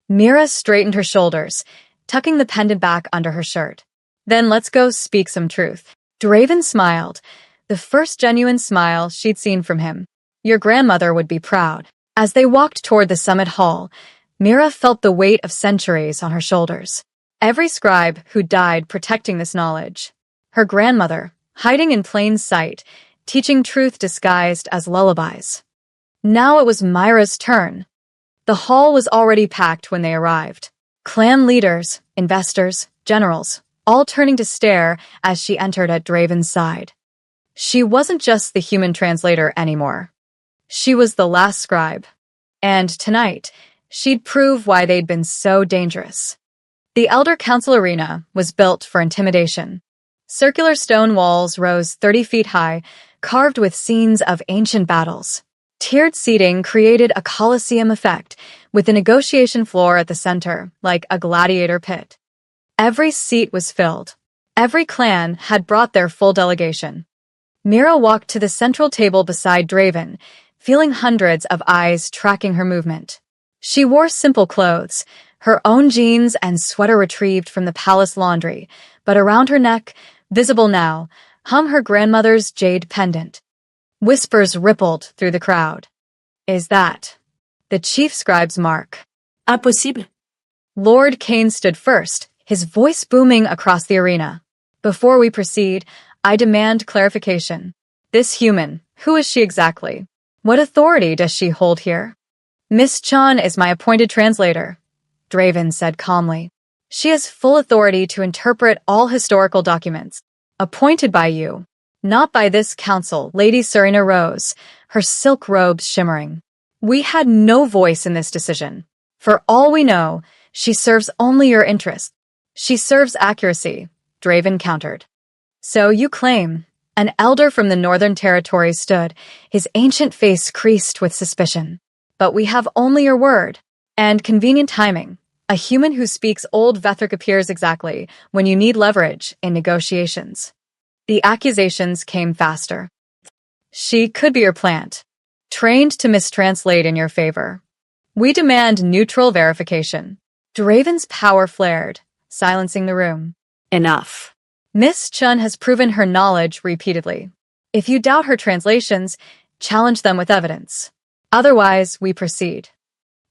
Mira straightened her shoulders, tucking the pendant back under her shirt. Then let's go speak some truth. Draven smiled, the first genuine smile she'd seen from him. Your grandmother would be proud. As they walked toward the summit hall, Mira felt the weight of centuries on her shoulders. Every scribe who died protecting this knowledge. Her grandmother, hiding in plain sight, teaching truth disguised as lullabies. Now it was Myra's turn. The hall was already packed when they arrived. Clan leaders, investors, generals, all turning to stare as she entered at Draven's side. She wasn't just the human translator anymore. She was the last scribe. And tonight, she'd prove why they'd been so dangerous. The Elder Council Arena was built for intimidation. Circular stone walls rose 30 feet high, carved with scenes of ancient battles. Tiered seating created a coliseum effect, with the negotiation floor at the center, like a gladiator pit. Every seat was filled. Every clan had brought their full delegation. Mira walked to the central table beside Draven, feeling hundreds of eyes tracking her movement. She wore simple clothes, her own jeans and sweater retrieved from the palace laundry, but around her neck, visible now, hung her grandmother's jade pendant. Whispers rippled through the crowd. Is that the chief scribe's mark? Impossible. Lord Kane stood first, his voice booming across the arena. Before we proceed, I demand clarification. This human, who is she exactly? What authority does she hold here? Miss Chan is my appointed translator, Draven said calmly. She has full authority to interpret all historical documents. Appointed by you. Not by this council, Lady Serena rose, her silk robes shimmering. We had no voice in this decision. For all we know, she serves only your interests. She serves accuracy, Draven countered. So you claim. An elder from the Northern Territory stood, his ancient face creased with suspicion. But we have only your word. And convenient timing. A human who speaks Old Vethric appears exactly when you need leverage in negotiations. The accusations came faster. She could be your plant, trained to mistranslate in your favor. We demand neutral verification. Draven's power flared, silencing the room. Enough. Miss Chun has proven her knowledge repeatedly. If you doubt her translations, challenge them with evidence. Otherwise, we proceed.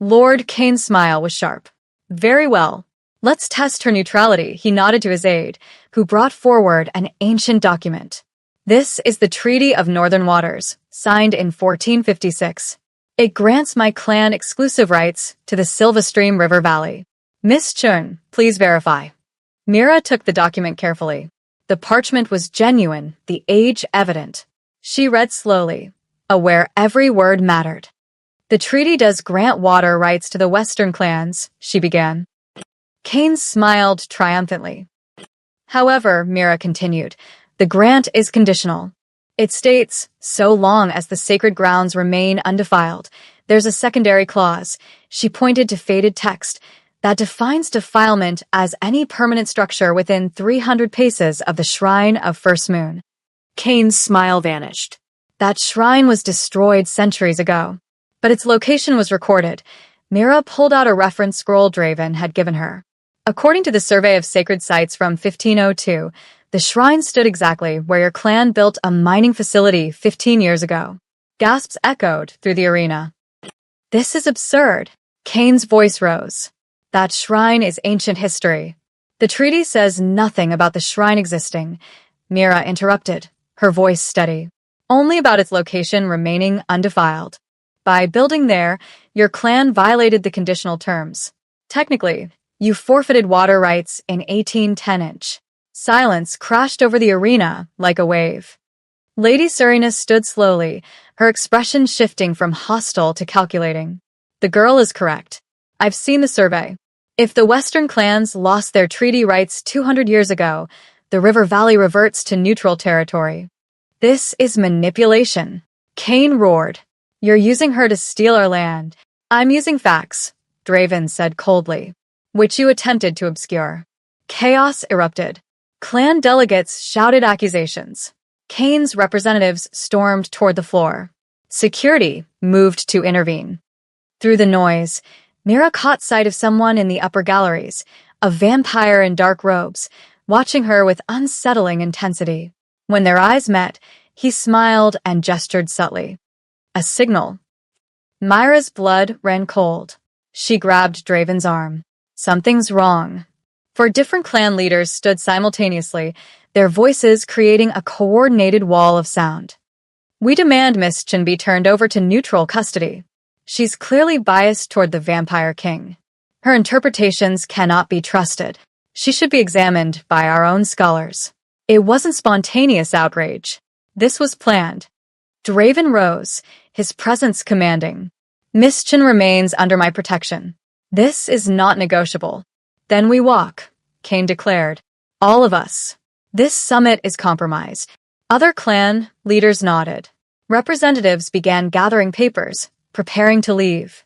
Lord Kane's smile was sharp. Very well. Let's test her neutrality, he nodded to his aide, who brought forward an ancient document. This is the Treaty of Northern Waters, signed in 1456. It grants my clan exclusive rights to the Silvastream River Valley. Miss Chun, please verify. Mira took the document carefully. The parchment was genuine, the age evident. She read slowly, aware every word mattered. The treaty does grant water rights to the Western clans, she began. Kane smiled triumphantly. However, Mira continued, the grant is conditional. It states, so long as the sacred grounds remain undefiled. There's a secondary clause. She pointed to faded text that defines defilement as any permanent structure within 300 paces of the Shrine of First Moon. Kane's smile vanished. That shrine was destroyed centuries ago, but its location was recorded. Mira pulled out a reference scroll Draven had given her. According to the Survey of Sacred Sites from 1502, the shrine stood exactly where your clan built a mining facility 15 years ago. Gasps echoed through the arena. This is absurd. Kane's voice rose. That shrine is ancient history. The treaty says nothing about the shrine existing. Mira interrupted, her voice steady. Only about its location remaining undefiled. By building there, your clan violated the conditional terms. Technically, you forfeited water rights in 1810-inch. Silence crashed over the arena like a wave. Lady Serena stood slowly, her expression shifting from hostile to calculating. The girl is correct. I've seen the survey. If the Western clans lost their treaty rights 200 years ago, the River Valley reverts to neutral territory. This is manipulation. Kane roared. You're using her to steal our land. I'm using facts, Draven said coldly, which you attempted to obscure. Chaos erupted. Clan delegates shouted accusations. Kane's representatives stormed toward the floor. Security moved to intervene. Through the noise, Mira caught sight of someone in the upper galleries, a vampire in dark robes, watching her with unsettling intensity. When their eyes met, he smiled and gestured subtly. A signal. Myra's blood ran cold. She grabbed Draven's arm. Something's wrong. Four different clan leaders stood simultaneously, their voices creating a coordinated wall of sound. We demand Miss Chen be turned over to neutral custody. She's clearly biased toward the Vampire King. Her interpretations cannot be trusted. She should be examined by our own scholars. It wasn't spontaneous outrage. This was planned. Draven rose, his presence commanding. Miss Chen remains under my protection. This is not negotiable. Then we walk, Kane declared. All of us. This summit is compromised. Other clan leaders nodded. Representatives began gathering papers, preparing to leave.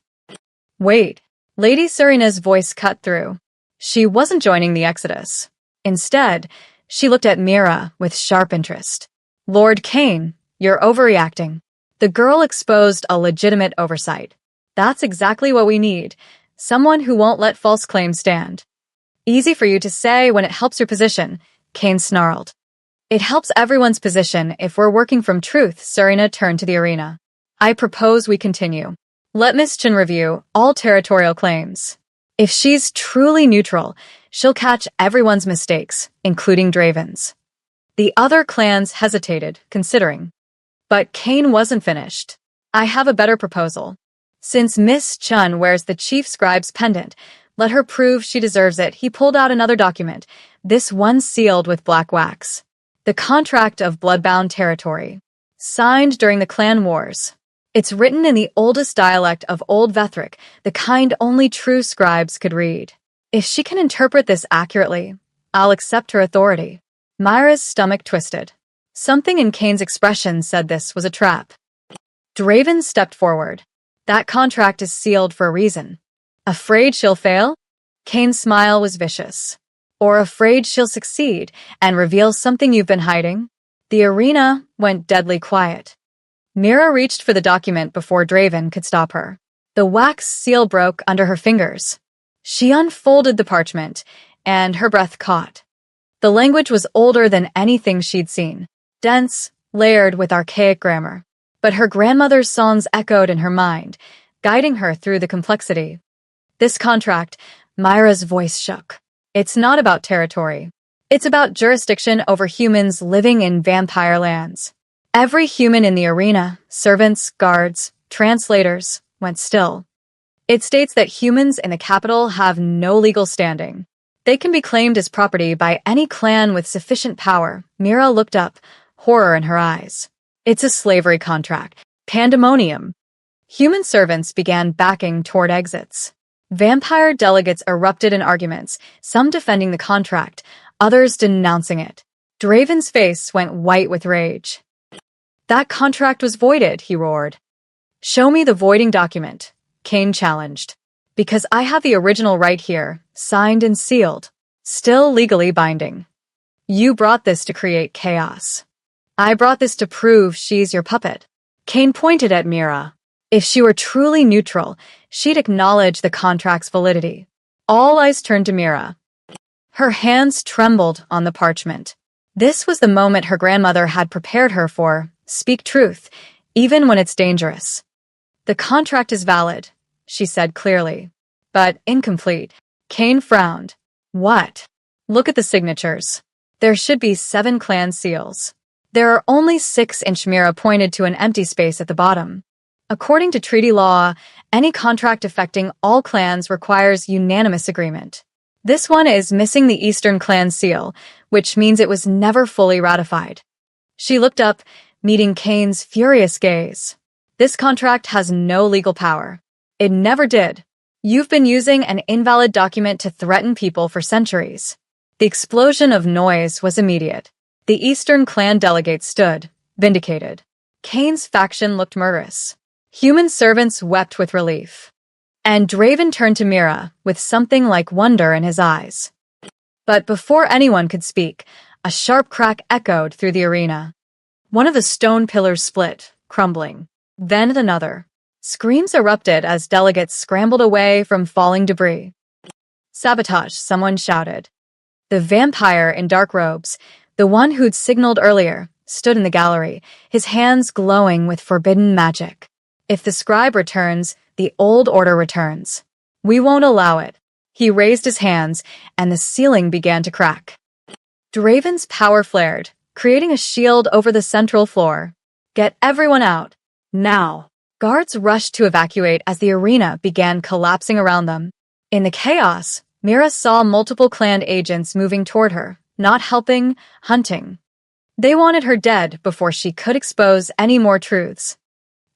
Wait. Lady Serena's voice cut through. She wasn't joining the exodus. Instead, she looked at Mira with sharp interest. Lord Kane, you're overreacting. The girl exposed a legitimate oversight. That's exactly what we need. Someone who won't let false claims stand. Easy for you to say when it helps your position, Kane snarled. It helps everyone's position if we're working from truth, Serena turned to the arena. I propose we continue. Let Miss Chen review all territorial claims. If she's truly neutral, she'll catch everyone's mistakes, including Draven's. The other clans hesitated, considering. But Kane wasn't finished. I have a better proposal. Since Miss Chen wears the chief scribe's pendant, let her prove she deserves it. He pulled out another document, this one sealed with black wax. The contract of bloodbound territory. Signed during the clan wars. It's written in the oldest dialect of Old Vethric, the kind only true scribes could read. If she can interpret this accurately, I'll accept her authority. Myra's stomach twisted. Something in Kane's expression said this was a trap. Draven stepped forward. That contract is sealed for a reason. Afraid she'll fail? Kane's smile was vicious. Or afraid she'll succeed and reveal something you've been hiding? The arena went deadly quiet. Mira reached for the document before Draven could stop her. The wax seal broke under her fingers. She unfolded the parchment, and her breath caught. The language was older than anything she'd seen, dense, layered with archaic grammar. But her grandmother's songs echoed in her mind, guiding her through the complexity. This contract, Myra's voice shook. It's not about territory. It's about jurisdiction over humans living in vampire lands. Every human in the arena, servants, guards, translators, went still. It states that humans in the capital have no legal standing. They can be claimed as property by any clan with sufficient power. Mira looked up, horror in her eyes. It's a slavery contract. Pandemonium. Human servants began backing toward exits. Vampire delegates erupted in arguments, some defending the contract, others denouncing it. Draven's face went white with rage. That contract was voided, he roared. Show me the voiding document, Kane challenged. Because I have the original right here, signed and sealed. Still legally binding. You brought this to create chaos. I brought this to prove she's your puppet. Kane pointed at Mira. If she were truly neutral, she'd acknowledge the contract's validity. All eyes turned to Mira. Her hands trembled on the parchment. This was the moment her grandmother had prepared her for. Speak truth, even when it's dangerous. The contract is valid, she said clearly, but incomplete. Kane frowned. What? Look at the signatures. There should be 7 clan seals. There are only 6. Mira pointed to an empty space at the bottom. According to treaty law, any contract affecting all clans requires unanimous agreement. This one is missing the Eastern clan seal, which means it was never fully ratified. She looked up, meeting Kane's furious gaze. This contract has no legal power. It never did. You've been using an invalid document to threaten people for centuries. The explosion of noise was immediate. The Eastern clan delegate stood, vindicated. Kane's faction looked murderous. Human servants wept with relief. And Draven turned to Mira, with something like wonder in his eyes. But before anyone could speak, a sharp crack echoed through the arena. One of the stone pillars split, crumbling. Then another. Screams erupted as delegates scrambled away from falling debris. Sabotage, someone shouted. The vampire in dark robes, the one who'd signaled earlier, stood in the gallery, his hands glowing with forbidden magic. If the scribe returns, the old order returns. We won't allow it. He raised his hands, and the ceiling began to crack. Draven's power flared, creating a shield over the central floor. Get everyone out. Now. Guards rushed to evacuate as the arena began collapsing around them. In the chaos, Mira saw multiple clan agents moving toward her, not helping, hunting. They wanted her dead before she could expose any more truths.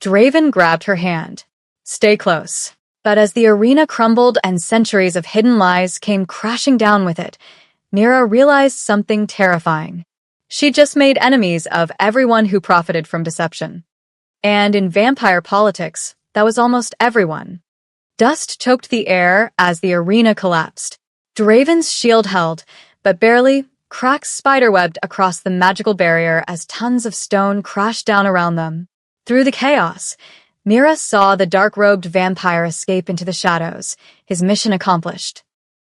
Draven grabbed her hand. Stay close. But as the arena crumbled and centuries of hidden lies came crashing down with it, Mira realized something terrifying. She'd just made enemies of everyone who profited from deception. And in vampire politics, that was almost everyone. Dust choked the air as the arena collapsed. Draven's shield held, but barely. Cracks spiderwebbed across the magical barrier as tons of stone crashed down around them. Through the chaos, Mira saw the dark-robed vampire escape into the shadows, his mission accomplished.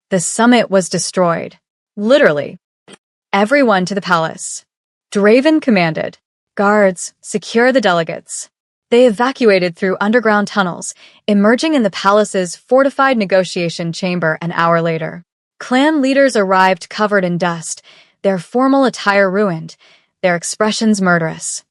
The summit was destroyed. Literally. Everyone to the palace. Draven commanded. Guards, secure the delegates. They evacuated through underground tunnels, emerging in the palace's fortified negotiation chamber an hour later. Clan leaders arrived covered in dust, their formal attire ruined, their expressions murderous.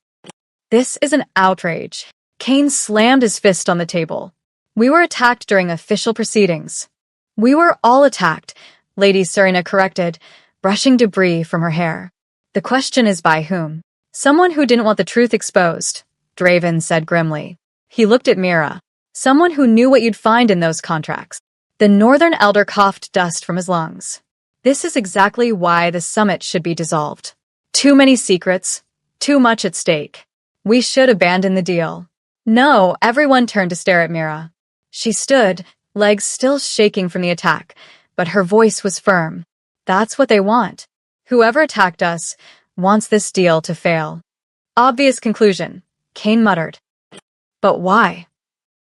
This is an outrage. Kane slammed his fist on the table. We were attacked during official proceedings. We were all attacked, Lady Serena corrected, brushing debris from her hair. The question is by whom? Someone who didn't want the truth exposed, Draven said grimly. He looked at Mira. Someone who knew what you'd find in those contracts. The Northern Elder coughed dust from his lungs. This is exactly why the summit should be dissolved. Too many secrets, too much at stake. We should abandon the deal. No, everyone turned to stare at Mira. She stood, legs still shaking from the attack, but her voice was firm. That's what they want. Whoever attacked us wants this deal to fail. Obvious conclusion, Kane muttered. But why?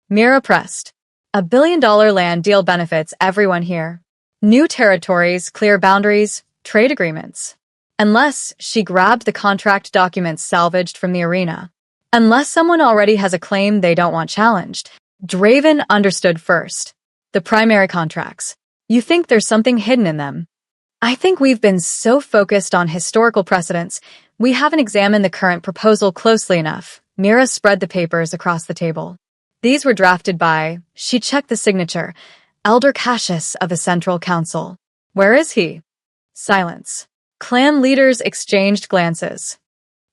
Mira pressed. $1 billion land deal benefits everyone here. New territories, clear boundaries, trade agreements. Unless she grabbed the contract documents salvaged from the arena. Unless someone already has a claim they don't want challenged. Draven understood first. The primary contracts. You think there's something hidden in them. I think we've been so focused on historical precedents, we haven't examined the current proposal closely enough. Mira spread the papers across the table. These were drafted by, she checked the signature, Elder Cassius of the Central Council. Where is he? Silence. Clan leaders exchanged glances.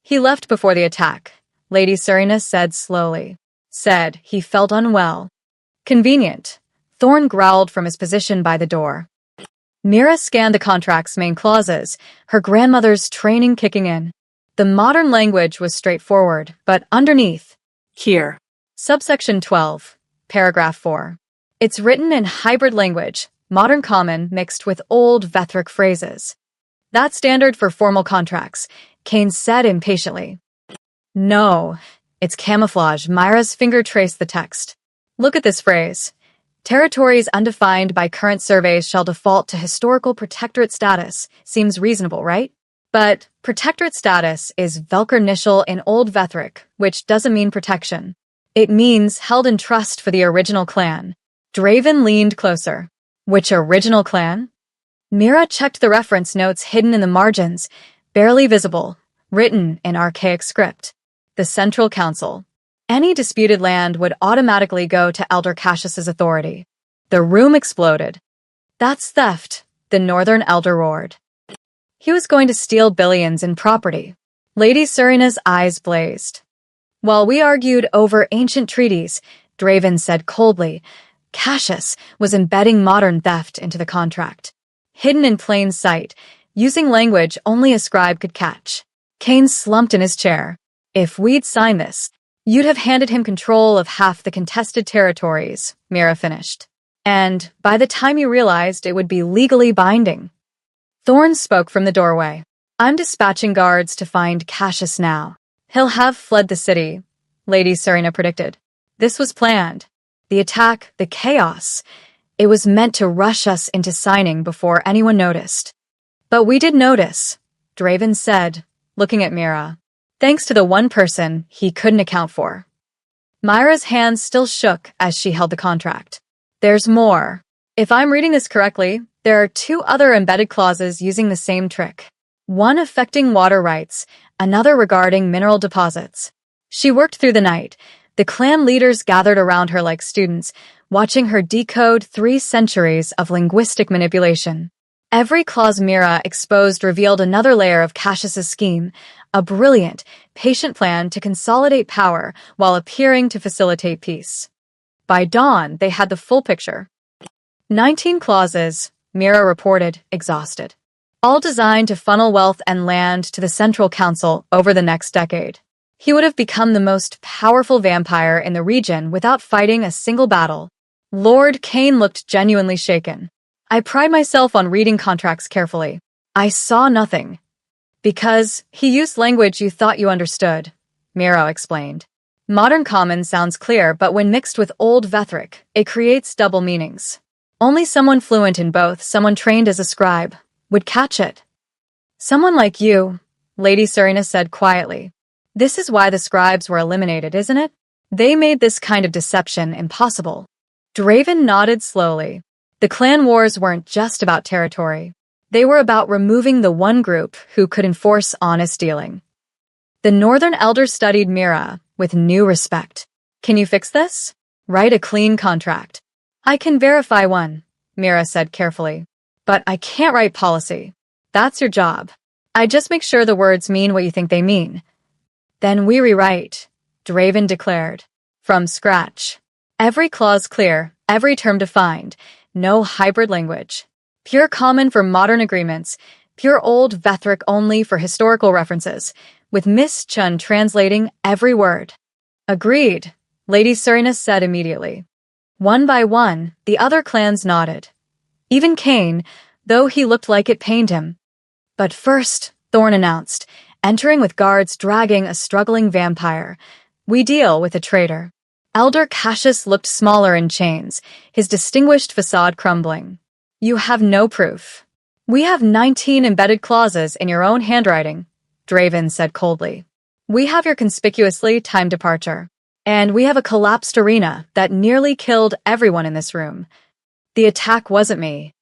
He left before the attack, Lady Serena said slowly. Said he felt unwell. Convenient. Thorne growled from his position by the door. Mira scanned the contract's main clauses, her grandmother's training kicking in. The modern language was straightforward, but underneath. Here. Subsection 12, paragraph 4. It's written in hybrid language, modern common mixed with old Vethric phrases. That's standard for formal contracts, Kane said impatiently. No, it's camouflage. Myra's finger traced the text. Look at this phrase. Territories undefined by current surveys shall default to historical protectorate status. Seems reasonable, right? But protectorate status is Velkernishal in Old Vethric, which doesn't mean protection. It means held in trust for the original clan. Draven leaned closer. Which original clan? Mira checked the reference notes hidden in the margins, barely visible, written in archaic script. The Central Council. Any disputed land would automatically go to Elder Cassius's authority. The room exploded. That's theft, the Northern Elder roared. He was going to steal billions in property. Lady Serena's eyes blazed. While we argued over ancient treaties, Draven said coldly, Cassius was embedding modern theft into the contract. Hidden in plain sight, using language only a scribe could catch. Kane slumped in his chair. If we'd signed this, you'd have handed him control of half the contested territories, Mira finished. And by the time you realized it would be legally binding. Thorne spoke from the doorway. I'm dispatching guards to find Cassius now. He'll have fled the city, Lady Serena predicted. This was planned. The attack, the chaos. It was meant to rush us into signing before anyone noticed. But we did notice, Draven said, looking at Mira. Thanks to the one person he couldn't account for. Myra's hands still shook as she held the contract. There's more. If I'm reading this correctly, there are 2 other embedded clauses using the same trick. One affecting water rights, another regarding mineral deposits. She worked through the night. The clan leaders gathered around her like students, watching her decode 3 centuries of linguistic manipulation. Every clause Mira exposed revealed another layer of Cassius's scheme, a brilliant, patient plan to consolidate power while appearing to facilitate peace. By dawn, they had the full picture. 19 clauses, Mira reported, exhausted. All designed to funnel wealth and land to the Central Council over the next decade. He would have become the most powerful vampire in the region without fighting a single battle. Lord Kane looked genuinely shaken. I pride myself on reading contracts carefully. I saw nothing. Because he used language you thought you understood, Mira explained. Modern Common sounds clear, but when mixed with Old Vethric, it creates double meanings. Only someone fluent in both, someone trained as a scribe, would catch it. Someone like you, Lady Serena said quietly. This is why the scribes were eliminated, isn't it? They made this kind of deception impossible. Draven nodded slowly. The clan wars weren't just about territory. They were about removing the one group who could enforce honest dealing. The Northern Elders studied Mira with new respect. Can you fix this? Write a clean contract. I can verify one, Mira said carefully. But I can't write policy. That's your job. I just make sure the words mean what you think they mean. Then we rewrite, Draven declared. From scratch. Every clause clear, every term defined. No hybrid language. Pure common for modern agreements, pure old Vethric only for historical references, with Miss Chun translating every word. Agreed, Lady Serena said immediately. One by one, the other clans nodded. Even Kane, though he looked like it pained him. But first, Thorne announced, entering with guards dragging a struggling vampire. We deal with a traitor. Elder Cassius looked smaller in chains, his distinguished facade crumbling. You have no proof. We have 19 embedded clauses in your own handwriting, Draven said coldly. We have your conspicuously timed departure. And we have a collapsed arena that nearly killed everyone in this room. The attack wasn't me.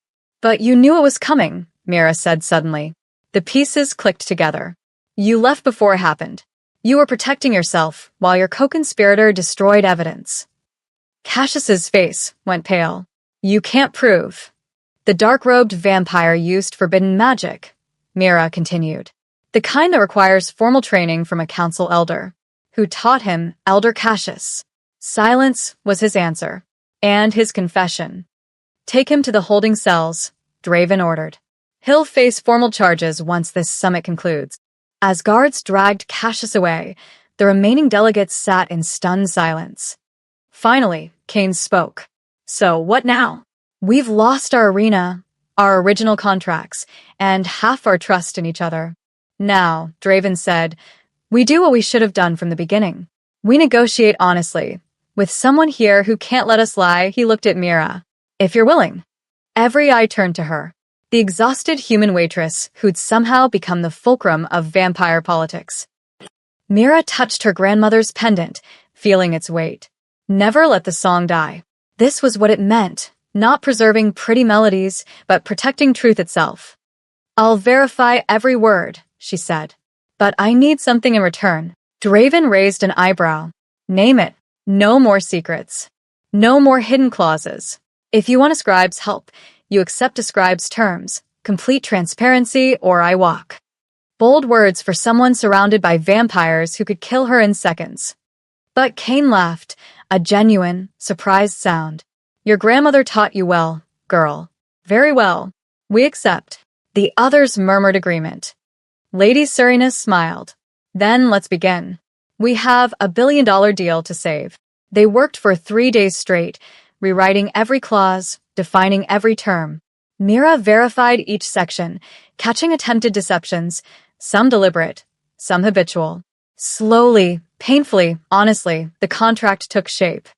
But you knew it was coming, Mira said suddenly. The pieces clicked together. You left before it happened. You were protecting yourself while your co-conspirator destroyed evidence. Cassius's face went pale. You can't prove. The dark-robed vampire used forbidden magic, Mira continued. The kind that requires formal training from a council elder. Who taught him? Elder Cassius. Silence was his answer. And his confession. Take him to the holding cells, Draven ordered. He'll face formal charges once this summit concludes. As guards dragged Cassius away, the remaining delegates sat in stunned silence. Finally, Kane spoke. So, what now? We've lost our arena, our original contracts, and half our trust in each other. Now, Draven said, we do what we should have done from the beginning. We negotiate honestly. With someone here who can't let us lie, he looked at Mira. If you're willing. Every eye turned to her. The exhausted human waitress who'd somehow become the fulcrum of vampire politics. Mira touched her grandmother's pendant, feeling its weight. Never let the song die. This was what it meant, not preserving pretty melodies, but protecting truth itself. I'll verify every word, she said. But I need something in return. Draven raised an eyebrow. Name it. No more secrets. No more hidden clauses. If you want a scribe's help, you accept a scribe's terms, complete transparency, or I walk. Bold words for someone surrounded by vampires who could kill her in seconds. But Kane laughed, a genuine, surprised sound. Your grandmother taught you well, girl. Very well. We accept. The others murmured agreement. Lady Serena smiled. Then let's begin. We have $1 billion deal to save. They worked for 3 days straight, rewriting every clause, defining every term. Mira verified each section, catching attempted deceptions, some deliberate, some habitual. Slowly, painfully, honestly, the contract took shape.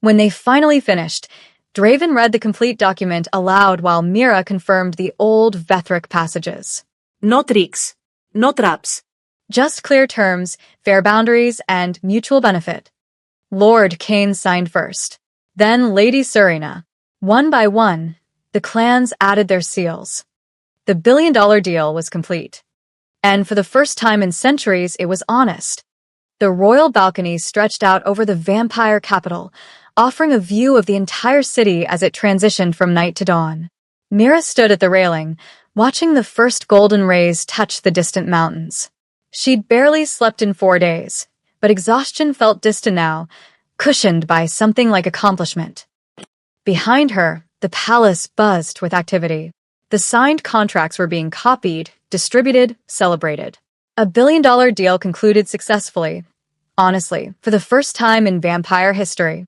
When they finally finished, Draven read the complete document aloud while Mira confirmed the old Vethric passages. No tricks. No traps. Just clear terms, fair boundaries, and mutual benefit. Lord Kane signed first. Then Lady Serena. One by one, the clans added their seals. The $1 billion deal was complete. And for the first time in centuries, it was honest. The royal balcony stretched out over the vampire capital, offering a view of the entire city as it transitioned from night to dawn. Mira stood at the railing, watching the first golden rays touch the distant mountains. She'd barely slept in 4 days, but exhaustion felt distant now, cushioned by something like accomplishment. Behind her, the palace buzzed with activity. The signed contracts were being copied, distributed, celebrated. $1 billion deal concluded successfully. Honestly, for the first time in vampire history.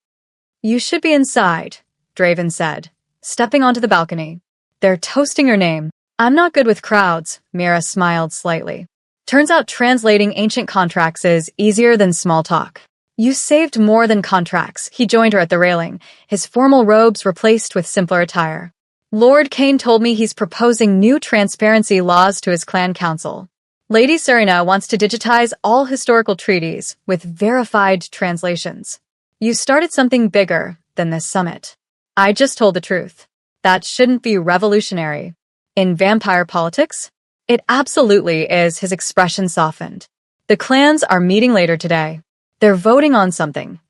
You should be inside, Draven said, stepping onto the balcony. They're toasting your name. I'm not good with crowds, Mira smiled slightly. Turns out translating ancient contracts is easier than small talk. You saved more than contracts. He joined her at the railing, his formal robes replaced with simpler attire. Lord Kane told me he's proposing new transparency laws to his clan council. Lady Serena wants to digitize all historical treaties with verified translations. You started something bigger than this summit. I just told the truth. That shouldn't be revolutionary. In vampire politics, it absolutely is, his expression softened. The clans are meeting later today. They're voting on something.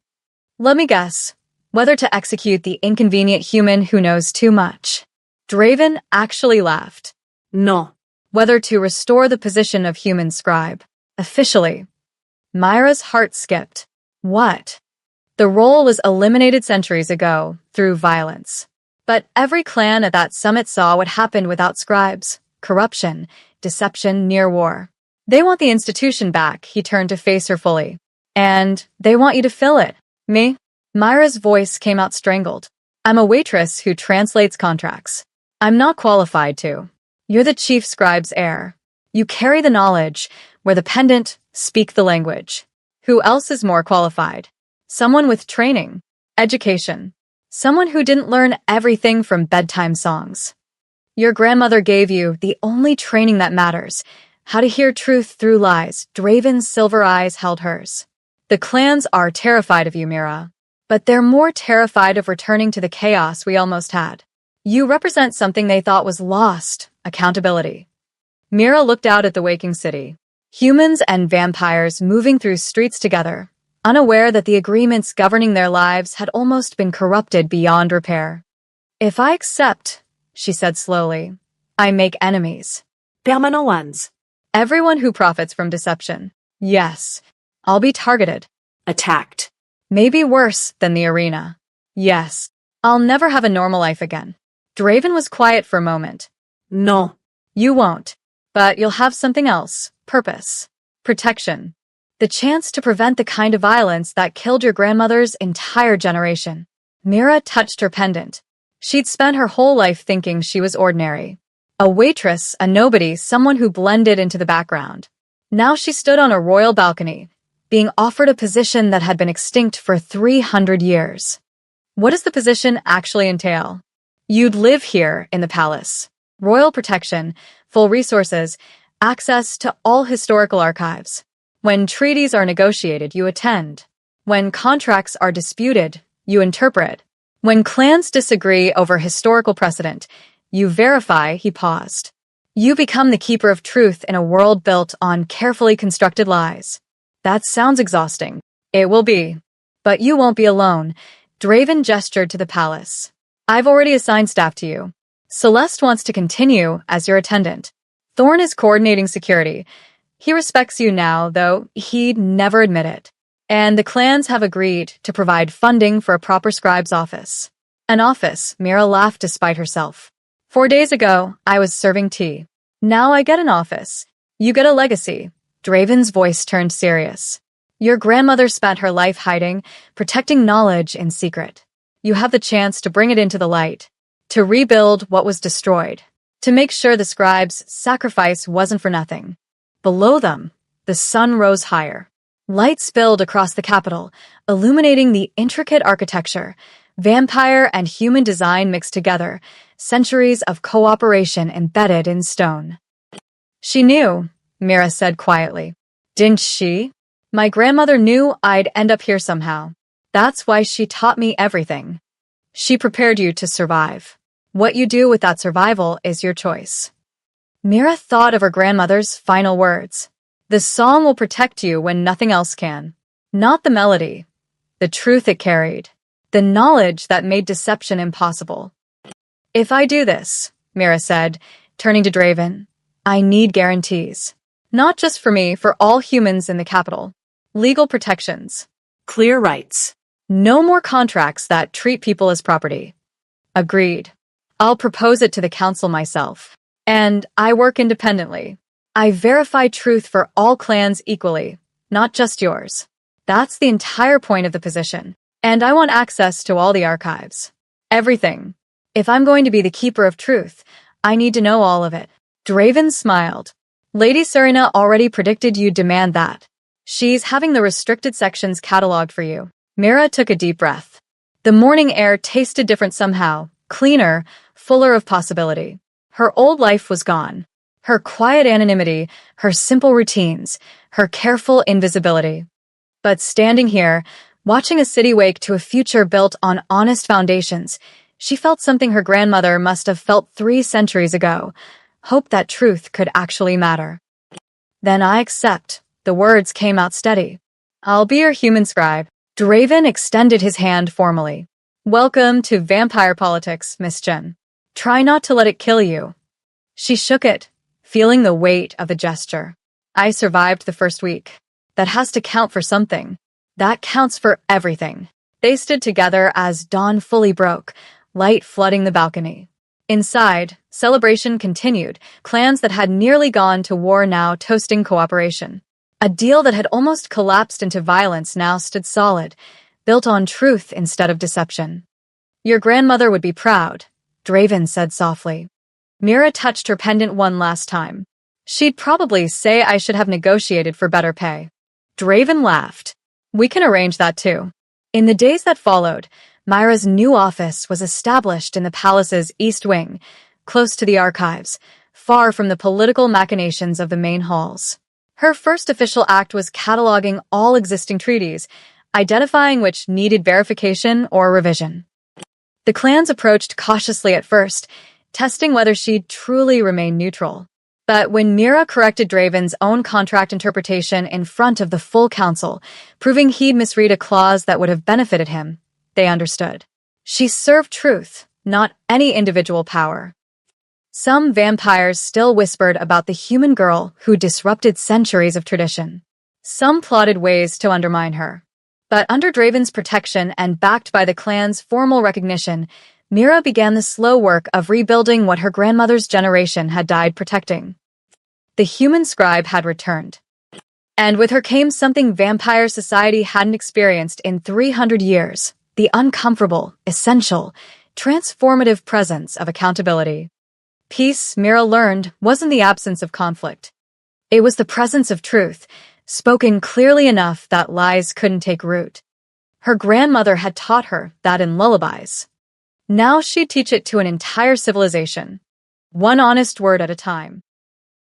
Let me guess, whether to execute the inconvenient human who knows too much. Draven actually laughed. No. Whether to restore the position of human scribe. Officially. Myra's heart skipped. What? The role was eliminated centuries ago through violence. But every clan at that summit saw what happened without scribes. Corruption, deception, near war. They want the institution back, he turned to face her fully. And they want you to fill it. Me? Myra's voice came out strangled. I'm a waitress who translates contracts. I'm not qualified to. You're the chief scribe's heir. You carry the knowledge, wear the pendant, speak the language. Who else is more qualified? Someone with training, education. Someone who didn't learn everything from bedtime songs. Your grandmother gave you the only training that matters, how to hear truth through lies. Draven's silver eyes held hers. The clans are terrified of you, Mira. But they're more terrified of returning to the chaos we almost had. You represent something they thought was lost, accountability. Mira looked out at the waking city. Humans and vampires moving through streets together, unaware that the agreements governing their lives had almost been corrupted beyond repair. If I accept, she said slowly, I make enemies. Permanent ones. Everyone who profits from deception. Yes, I'll be targeted. Attacked. Maybe worse than the arena. Yes, I'll never have a normal life again. Draven was quiet for a moment. No. You won't. But you'll have something else. Purpose. Protection. The chance to prevent the kind of violence that killed your grandmother's entire generation. Mira touched her pendant. She'd spent her whole life thinking she was ordinary. A waitress, a nobody, someone who blended into the background. Now she stood on a royal balcony, being offered a position that had been extinct for 300 years. What does the position actually entail? You'd live here in the palace. Royal protection, full resources, access to all historical archives. When treaties are negotiated, you attend. When contracts are disputed, you interpret. When clans disagree over historical precedent, you verify. He paused. You become the keeper of truth in a world built on carefully constructed lies. That sounds exhausting. It will be. But you won't be alone. Draven gestured to the palace. I've already assigned staff to you. Celeste wants to continue as your attendant. Thorn is coordinating security. He respects you now, though he'd never admit it. And the clans have agreed to provide funding for a proper scribe's office. An office, Mira laughed despite herself. 4 days ago, I was serving tea. Now I get an office. You get a legacy. Draven's voice turned serious. Your grandmother spent her life hiding, protecting knowledge in secret. You have the chance to bring it into the light, to rebuild what was destroyed, to make sure the scribe's sacrifice wasn't for nothing. Below them, the sun rose higher. Light spilled across the capital, illuminating the intricate architecture. Vampire and human design mixed together, centuries of cooperation embedded in stone. She knew, Mira said quietly. Didn't she? My grandmother knew I'd end up here somehow. That's why she taught me everything. She prepared you to survive. What you do with that survival is your choice. Mira thought of her grandmother's final words. The song will protect you when nothing else can. Not the melody, the truth it carried. The knowledge that made deception impossible. If I do this, Mira said, turning to Draven, I need guarantees. Not just for me, for all humans in the capital. Legal protections. Clear rights. No more contracts that treat people as property. Agreed. I'll propose it to the council myself. And I work independently. I verify truth for all clans equally, not just yours. That's the entire point of the position. And I want access to all the archives. Everything. If I'm going to be the keeper of truth, I need to know all of it. Draven smiled. Lady Serena already predicted you'd demand that. She's having the restricted sections cataloged for you. Mira took a deep breath. The morning air tasted different somehow, cleaner, fuller of possibility. Her old life was gone. Her quiet anonymity, her simple routines, her careful invisibility. But standing here, watching a city wake to a future built on honest foundations, she felt something her grandmother must have felt 3 centuries ago. Hope that truth could actually matter. Then I accept. The words came out steady. I'll be your human scribe. Draven extended his hand formally. Welcome to vampire politics, Miss Jen. Try not to let it kill you. She shook it, feeling the weight of the gesture. I survived the first week. That has to count for something. That counts for everything. They stood together as dawn fully broke, light flooding the balcony. Inside, celebration continued, clans that had nearly gone to war now toasting cooperation. A deal that had almost collapsed into violence now stood solid, built on truth instead of deception. Your grandmother would be proud, Draven said softly. Mira touched her pendant one last time. She'd probably say I should have negotiated for better pay. Draven laughed. We can arrange that too. In the days that followed, Myra's new office was established in the palace's east wing, close to the archives, far from the political machinations of the main halls. Her first official act was cataloging all existing treaties, identifying which needed verification or revision. The clans approached cautiously at first, testing whether she'd truly remain neutral. But when Mira corrected Draven's own contract interpretation in front of the full council, proving he'd misread a clause that would have benefited him, they understood. She served truth, not any individual power. Some vampires still whispered about the human girl who disrupted centuries of tradition. Some plotted ways to undermine her. But under Draven's protection and backed by the clan's formal recognition, Mira began the slow work of rebuilding what her grandmother's generation had died protecting. The human scribe had returned. And with her came something vampire society hadn't experienced in 300 years, the uncomfortable, essential, transformative presence of accountability. Peace, Mira learned, wasn't the absence of conflict. It was the presence of truth, spoken clearly enough that lies couldn't take root. Her grandmother had taught her that in lullabies. Now she'd teach it to an entire civilization. One honest word at a time.